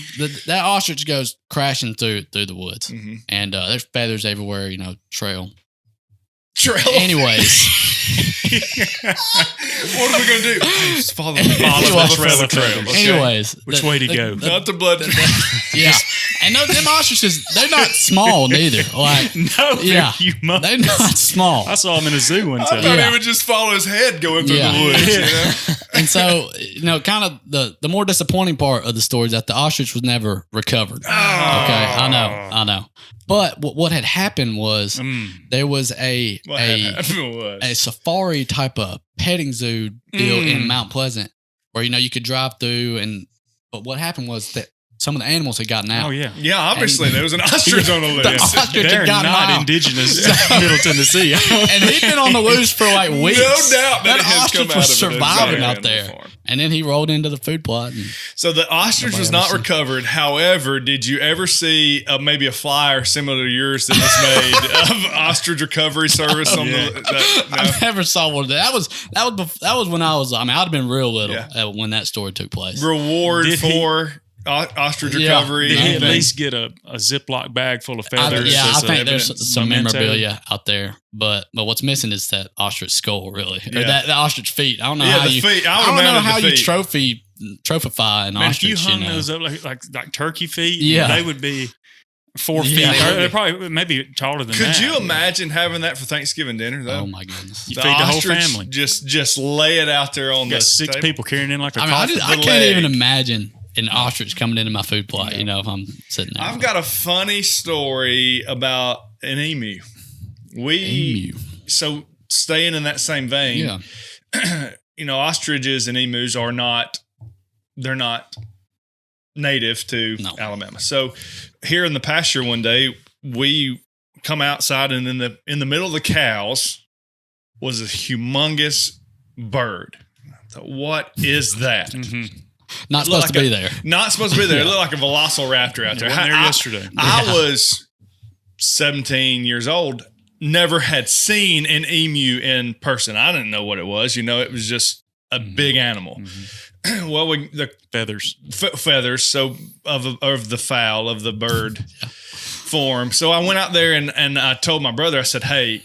That ostrich goes crashing through the woods, and there's feathers everywhere. Trail. Anyways. What are we gonna do? Just follow the trail. Okay. Anyways, which way to go? Not the blood. Yeah, and them ostriches, they're not small neither. Like no, they're humongous. They're not small. I saw him in a zoo one time. I thought he would just follow his head going through the woods. And so, kind of the more disappointing part of the story is that the ostrich was never recovered. Oh. Okay, I know. But what had happened was there was a safari type of petting zoo deal in Mount Pleasant where you could drive through, but what happened was that some of the animals had gotten out. Oh yeah, obviously there was an ostrich on the list. They're not indigenous to Middle Tennessee, and he'd been on the loose for like weeks. No doubt that ostrich was surviving out there. Before. And then he rolled into the food plot. So the ostrich was not recovered. However, did you ever see maybe a flyer similar to yours that was made of ostrich recovery service? I never saw one of that. That was when I was. I'd have been real little when that story took place. Reward for ostrich recovery. Did he at least get a Ziploc bag full of feathers? I think there's some memorabilia out there. But what's missing is that ostrich skull, really, or that the ostrich feet. I don't know how you. Feet. I don't know how you trophify an ostrich. If you hung those up like turkey feet, they would be 4 feet. They're probably maybe taller than that. Could you imagine having that for Thanksgiving dinner, though? Oh my goodness! You feed the whole family. Just lay it out there on the 6 people carrying in like a coffin. I can't even imagine an ostrich coming into my food plot. If I'm sitting there. I've got a funny story about an emu. So staying in that same vein, ostriches and emus are not native to Alabama. So here in the pasture one day, we come outside and in the middle of the cows was a humongous bird. I thought, what is that? Not supposed to be there. Not supposed to be there. It looked like a velociraptor out there. Wasn't there yesterday. I was 17 years old. Never had seen an emu in person. I didn't know what it was. It was just a big animal. Well, the feathers, feathers. So of the fowl of the bird form. So I went out there and I told my brother. I said, "Hey,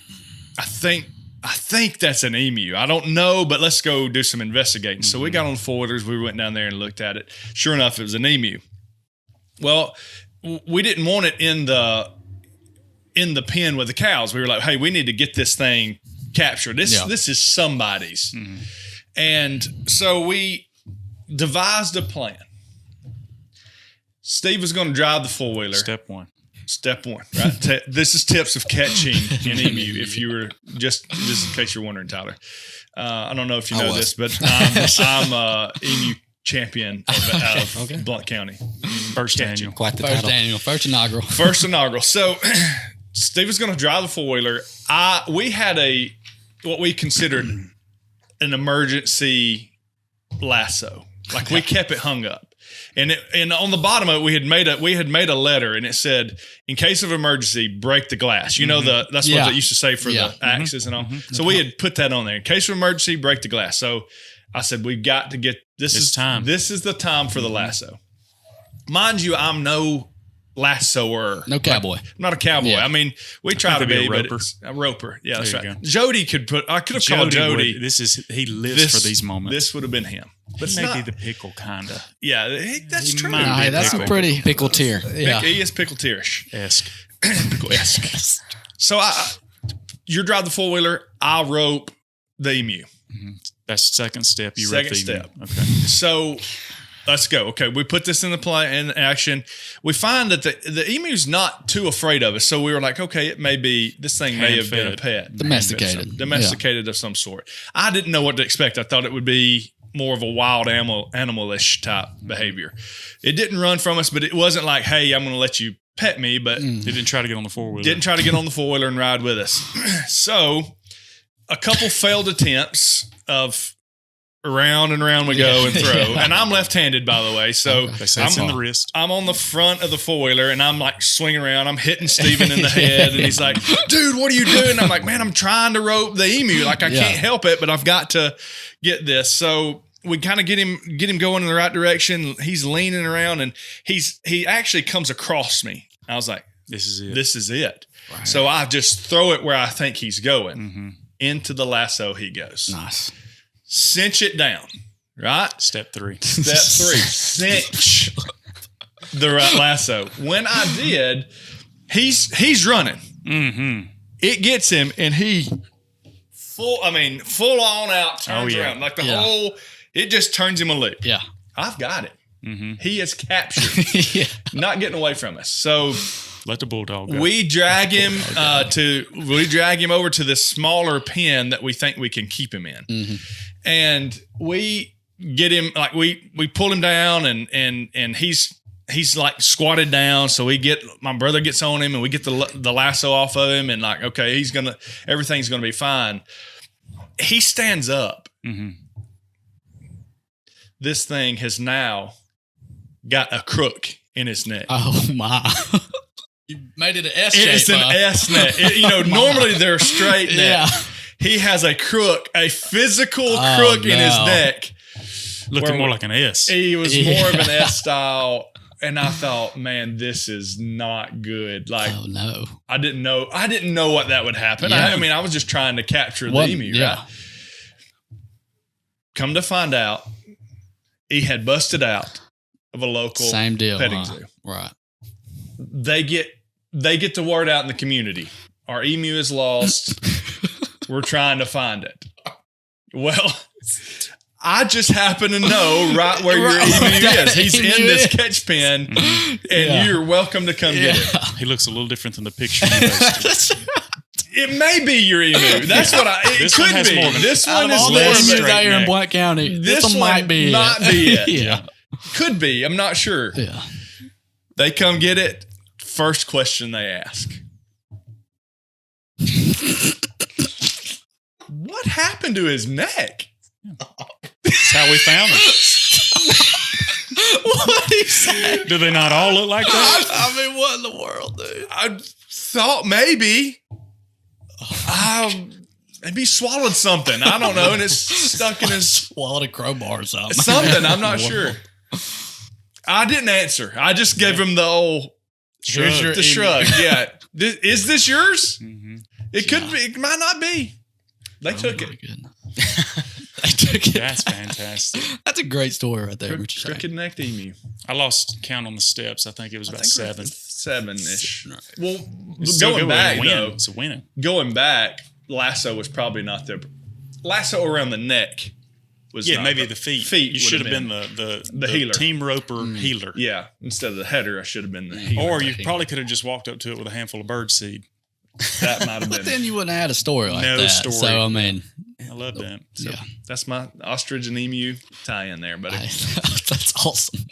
I think that's an emu. I don't know, but let's go do some investigating." So we got on the four-wheelers. We went down there and looked at it. Sure enough, it was an emu. Well, we didn't want it in the pen with the cows. We were like, hey, we need to get this thing captured. This is somebody's. And so we devised a plan. Steve was going to drive the four-wheeler. Step one. Step one, right? This is tips of catching an emu. If you were just in case you're wondering, Tyler. I don't know if you know this, but I'm emu champion of Blount County. First annual. Quite the title. First inaugural. First inaugural. So Steve was going to drive the 4-wheeler. We had what we considered an emergency lasso. Like we kept it hung up. And on the bottom of it, we had made a letter, and it said, "In case of emergency, break the glass." You know that's what they used to say for the axes and all. So we had put that on there. In case of emergency, break the glass. So I said, "We've got to get this. Is time. This is the time for the lasso." Mind you, I'm no lassoer. No cowboy. I'm not a cowboy. Yeah. I mean, we try to be, but it's a roper. Yeah, that's right. Jody I could have called Jody. He lives for these moments. This would have been him. But maybe the pickle kind of. Yeah, that's true. Hey, that's a pretty pickle tier. Yeah. He is pickle tierish. Pickle-esque. So you drive the 4-wheeler, I'll rope the emu. Mm-hmm. That's the second step. Second step. Okay. So let's go. Okay, we put this in action. We find that the emu's not too afraid of us. So we were like, okay, this thing may have been a pet. Domesticated of some sort. I didn't know what to expect. I thought it would be more of a wild animalish type behavior. It didn't run from us, but it wasn't like, hey, I'm going to let you pet me. But it didn't try to get on the 4-wheeler. Didn't try to get on the 4-wheeler and ride with us. So a couple failed attempts of around and around we go and throw. And I'm left-handed, by the way. So they say it's in the wrist. I'm on the front of the 4-wheeler, and I'm like swinging around. I'm hitting Steven in the head, and he's like, dude, what are you doing? And I'm like, man, I'm trying to rope the emu. Like, I can't help it, but I've got to get this. So we kind of get him going in the right direction. He's leaning around, and he actually comes across me. I was like, this is it. Right. So I just throw it where I think he's going. Mm-hmm. Into the lasso he goes. Nice. Cinch it down, right? Step 3. Cinch the right lasso. When I did, he's running. Mm-hmm. It gets him, and he full on out, turns around. Like the whole, it just turns him a loop. Yeah. I've got it. Mm-hmm. He is captured. Not getting away from us. So let the bulldog go. We drag him over to this smaller pen that we think we can keep him in. Mm-hmm. And we get him, like we pull him down, and he's like squatted down. So my brother gets on him, and we get the lasso off of him, and like, okay, everything's gonna be fine. He stands up. Mm-hmm. This thing has now got a crook in his neck. Oh my. You made it an S shape. It's an S neck. Normally they're straight neck. Yeah. He has a physical crook in his neck. Looking more like an S. He was more of an S style. And I thought, man, this is not good. Like, oh no. I didn't know what that would happen. Yeah. I was just trying to capture the emu, right? Come to find out, he had busted out of a local same deal, petting zoo. Right. They get the word out in the community. Our emu is lost. We're trying to find it. Well, I just happen to know right where your emu is. He's in this catch pen, and you're welcome to come get it. He looks a little different than the picture you posted. It may be your emu. That's what it could be. This one is less emus out here in Blount County. This one might be it. Yeah. Could be. I'm not sure. Yeah. They come get it. First question they ask. What happened to his neck? That's how we found it. What he said? Do they not all look like that? I mean, what in the world, dude? I thought maybe he swallowed something. I don't know, and it's stuck in his swallowed a crowbar or something. Something, I'm not sure. I didn't answer. I just gave him the old shrug. Yeah. Is this yours? Mm-hmm. It could be. It might not be. They took it. They took it. That's fantastic. That's a great story right there. Crooked necked emu. I lost count on the steps. I think it was about 7. 7-ish. Well, going back though, though, it's a winning. Going back, lasso was probably not there. Lasso around the neck was maybe the feet. Feet. You should have been the healer. team roper healer. Yeah, instead of the header, I should have been the healer. Or you probably could have just walked up to it with a handful of bird seed. That might have But been. then you wouldn't have had a story like No that. story. So, I mean, I love that. So that's my ostrich and emu tie-in there, buddy. that's awesome.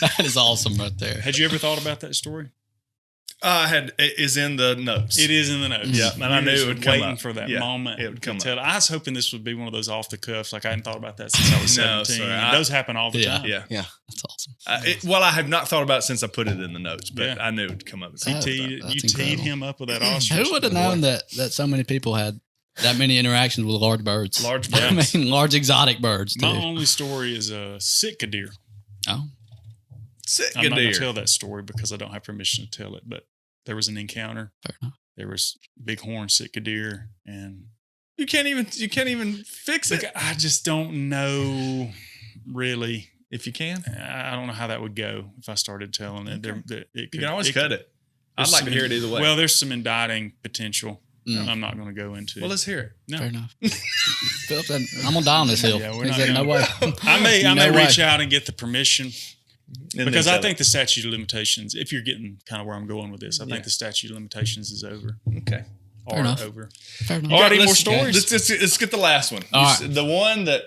That is awesome right there. Had you ever thought about that story? It is in the notes. It is in the notes. Yeah, and I knew it would come waiting up. for that Yeah, moment. it would come to up. I was hoping this would be one of those off the cuffs. Like I hadn't thought about that since I was 17. sorry. It does happen all the time. Yeah. That's awesome. I have not thought about it since I put it in the notes, but Yeah. I knew it would come up. That's You teed incredible. him up with that ostrich. Who would have known that so many people had that many interactions with large birds? Large I birds. mean, large exotic birds, too. My only story is a Sitka deer. Oh. Sitka I'm not going deer. to tell that story because I don't have permission to tell it, but there was an encounter. Fair enough. There was bighorn Sitka deer, and You can't even fix it I just don't know really. if you can. I don't know how that would go if I started telling it. You can always cut it. I'd there's like to some- hear it either way. Well, there's some indicting potential. Mm. I'm not going to go into. Well, let's hear it. No. Fair enough. Philip, I'm going to die on this hill. Yeah, we're He not said, no gonna- way. I may No reach way. out and get the permission And because then I tell think the statute of limitations. If you're getting kind of where I'm going with this, I think the statute of limitations is over. it. Okay. Fair enough. Over. Fair enough. All right, any more let's- stories? Let's get the last one. All right. The one that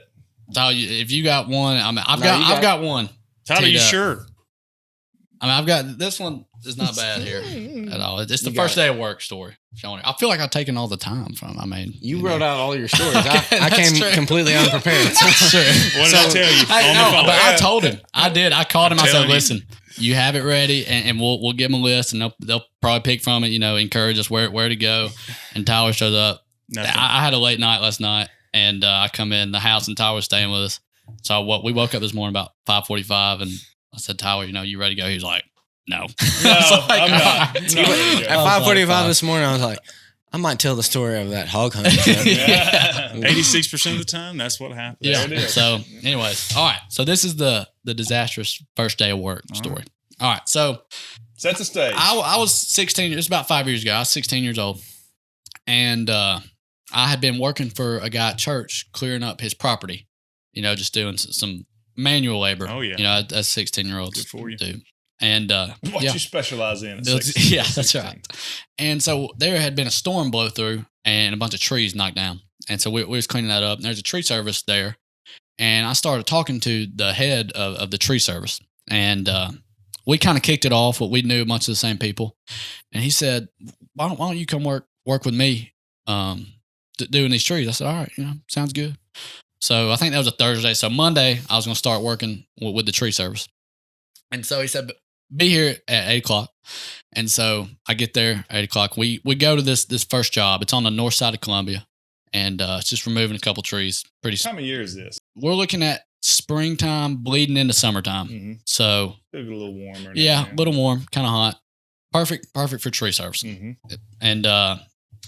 So if you got one, I mean, I've No, you got one. Tyler, teed you up. sure? I mean, I've got this one is not bad here at all. It's the You got first it. day of work story. Showing it. I feel like I've taken all the time from. I mean, You know. wrote out all your stories. Okay, I that's came true. completely unprepared. That's true. What did I tell you? Hey, on no, the phone? but I told him. I did. I called him. I said, telling you. "Listen, you have it ready, and we'll give them a list, and they'll probably pick from it. You know, encourage us where to go." And Tyler shows up. Nothing. I had a late night last night, and I come in the house, and Tyler was staying with us. So we woke up this morning about 5:45, and I said, "Tyler, you ready to go?" He was like, "No, No, I was like, I'm not. "All right." No. At 5:45 this morning, I was like, I might tell the story of that hog hunt. Yeah. 86% of the time, that's what happens. Yeah. There it is. So, anyways, all right. So this is the disastrous first day of work story. All right. So Set the stage. I was 16. It was about 5 years ago. I was 16 years old, and I had been working for a guy at church clearing up his property. You know, just doing some manual labor. Oh, yeah. You know, as 16-year-olds Good for you. do. And what yeah. you specialize in. At That's- 16. yeah, that's right. And so there had been a storm blow through and a bunch of trees knocked down. And so we was cleaning that up. And there's a tree service there. And I started talking to the head of the tree service. And we kind of kicked it off. But we knew a bunch of the same people. And he said, why don't you come work with me doing these trees? I said, all right, sounds good. So I think that was a Thursday. So Monday, I was going to start working with the tree service. And so he said, be here at 8 o'clock. And so I get there at 8 o'clock. We go to this first job. It's on the north side of Columbia. And it's just removing a couple trees. What time of year is this? We're looking at springtime bleeding into summertime. Mm-hmm. So A little warmer. yeah, a little warm, kind of hot. Perfect for tree service. Mm-hmm. And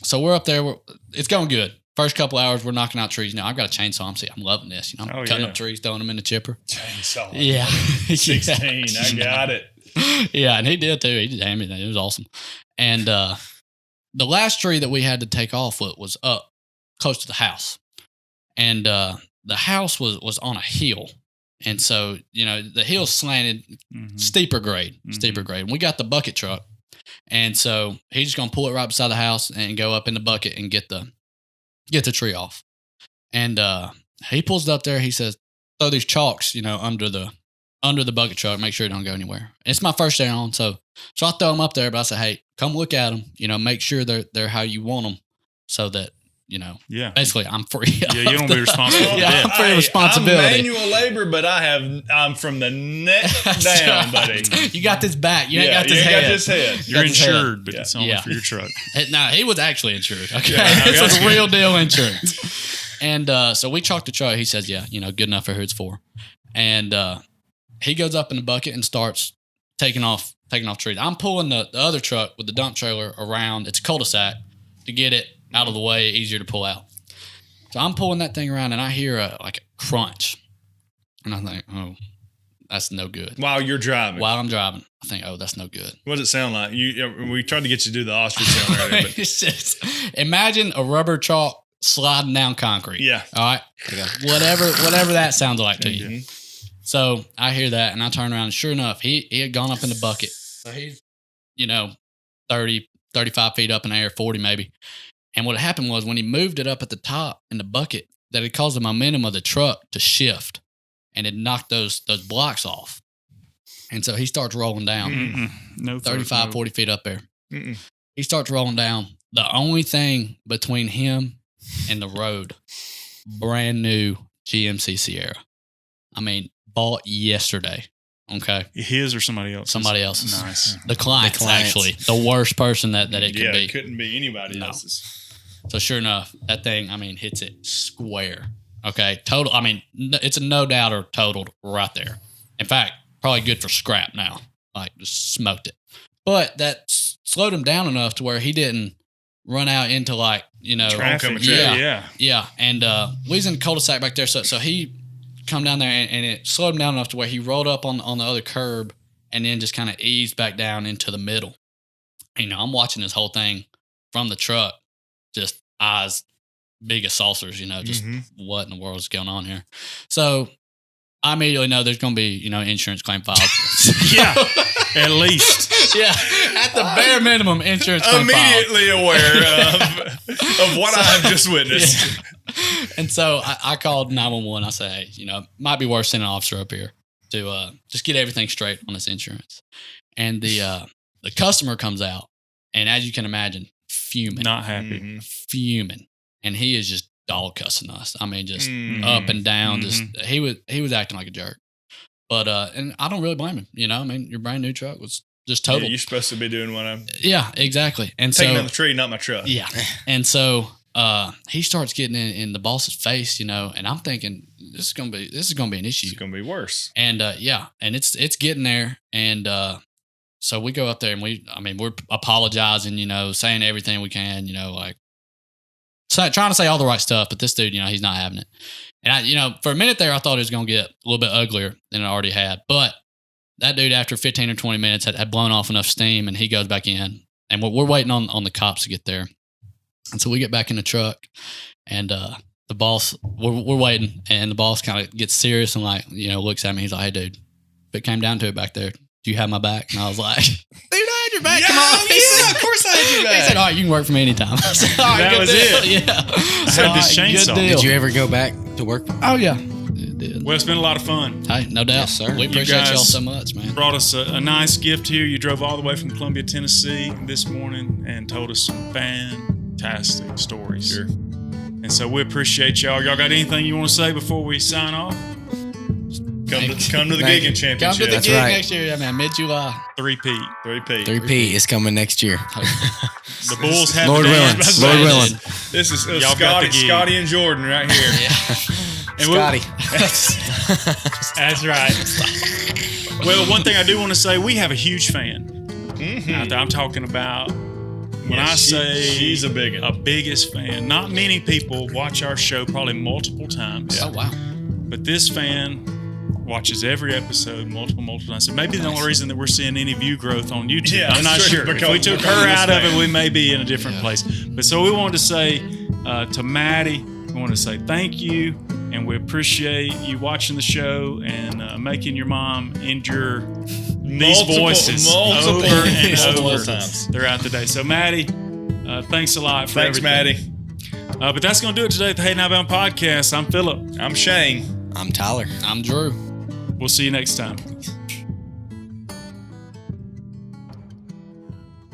so we're up there. It's going good. First couple hours, we're knocking out trees. Now I've got a chainsaw. I'm loving this. I'm cutting up trees, throwing them in the chipper. Chainsaw. Yeah. 16. I got it. Yeah, and he did too. He did everything. It was awesome. And the last tree that we had to take off was up close to the house. And the house was on a hill. And so, the hill slanted, steeper grade. And we got the bucket truck. And so he's just going to pull it right beside the house and go up in the bucket and get the tree off. And he pulls it up there. He says, throw these chalks, under the bucket truck, make sure it don't go anywhere. And it's my first day on. So I throw them up there, but I say, hey, come look at them, make sure they're how you want them so that, Yeah. basically I'm free. Yeah, you don't be responsible for Yeah, that. I'm free of responsibility. I'm manual labor, but I'm from the neck down, buddy. You got this back. You ain't got this you head. got this head. You're That's his head. insured, but it's only Yeah. for your truck. No, he was actually insured. Okay. Yeah, This was okay. real deal insurance. And so we chalked the truck. He says, yeah, good enough for who it's for. And he goes up in the bucket and starts taking off trees. I'm pulling the other truck with the dump trailer around. It's a cul-de-sac to get it out of the way, easier to pull out. So I'm pulling that thing around and I hear a crunch. And I think, oh, that's no good. While you're driving. While I'm driving, I think, oh, that's no good. What does it sound like? We tried to get you to do the ostrich sound earlier, but It's just, imagine a rubber chalk sliding down concrete. Yeah. All right. Whatever that sounds like to you. Mhm. So I hear that and I turn around and sure enough, he had gone up in the bucket. So he's, 30, 35 feet up in the air, 40 maybe. And what happened was when he moved it up at the top in the bucket, that it caused the momentum of the truck to shift and it knocked those blocks off. And so he starts rolling down, No 35, 40 feet up there. Mm-mm. He starts rolling down. The only thing between him and the road, brand new GMC Sierra. I mean, bought yesterday. Okay. His or somebody else? Somebody else's. Nice. The client's actually the worst person that it could be. It couldn't be anybody No. else's. So sure enough, that thing, hits it square. Okay. Total. It's a no doubt or totaled right there. In fact, probably good for scrap now. Like just smoked it. But that slowed him down enough to where he didn't run out into Traffic. Yeah. And we was in the cul-de-sac back there. So he come down there and it slowed him down enough to where he rolled up on the other curb and then just kind of eased back down into the middle. I'm watching this whole thing from the truck, just eyes big as saucers, just what in the world is going on here? So I immediately know there's going to be, insurance claim filed. Yeah, at least. Yeah, at the bare minimum, insurance claim Immediately aware of what I have just witnessed. Yeah. And so I called 911. I said, hey, it might be worth sending an officer up here to just get everything straight on this insurance. And the customer comes out, and as you can imagine, fuming. Not happy. Mm-hmm. Fuming. And he is just dog cussing us. Just up and down. Just he was acting like a jerk. But and I don't really blame him. Your brand new truck was just total. Yeah, you're supposed to be doing what I'm Yeah, exactly. And taking so on the tree, not my truck. yeah. And so he starts getting in the boss's face, and I'm thinking this is gonna be an issue. It's gonna be worse. And and it's getting there. And so we go up there and we're apologizing, saying everything we can, trying to say all the right stuff, but this dude, he's not having it. And for a minute there, I thought it was going to get a little bit uglier than it already had. But that dude, after 15 or 20 minutes, had blown off enough steam, and he goes back in. And we're waiting on the cops to get there. And so we get back in the truck, and the boss, we're waiting, and the boss kind of gets serious and looks at me. He's like, hey, dude, if it came down to it back there, do you have my back? And I was like, dude, I had your back. Come on. Yeah, of course I had your back. He said, all right, you can work for me anytime. I said, all right, That good was deal. it. Yeah. I had this chainsaw. Did you ever go back to work? Oh, yeah. It did. Well, it's been a lot of fun. Hey, no doubt. Yes, sir. We You appreciate y'all guys so much, man. Brought us a nice gift here. You drove all the way from Columbia, Tennessee this morning and told us some fantastic stories. Sure. And so we appreciate y'all. Y'all got anything you want to say before we sign off? Come to the Thank you. gigging championship. Come to the That's gig right. next year, man. Mid-July. 3P. 3P. 3P is coming next year. The Bulls have Lord the willing. dance. Lord willing. This is Y'all got the gig. Scotty and Jordan right here. And we'll- Scotty. That's right. Well, one thing I do want to say, we have a huge fan out there. I'm talking about, when I say she's a big one. a biggest fan, not many people watch our show probably multiple times. Oh, wow. But this fan watches every episode multiple times. So maybe the only reason that we're seeing any view growth on YouTube. Yeah, I'm not that's true. sure. If Because we took of her this out of fan. it, we may be in a different place. But so we wanted to say to Maddie, we want to say thank you, and we appreciate you watching the show and making your mom endure these voices multiple over and over times throughout the day. So Maddie, thanks a lot for Thanks, everything. Maddie. But that's going to do it today at the Hey Now Bound Podcast. I'm Philip. I'm Shane. I'm Tyler. I'm Drew. We'll see you next time.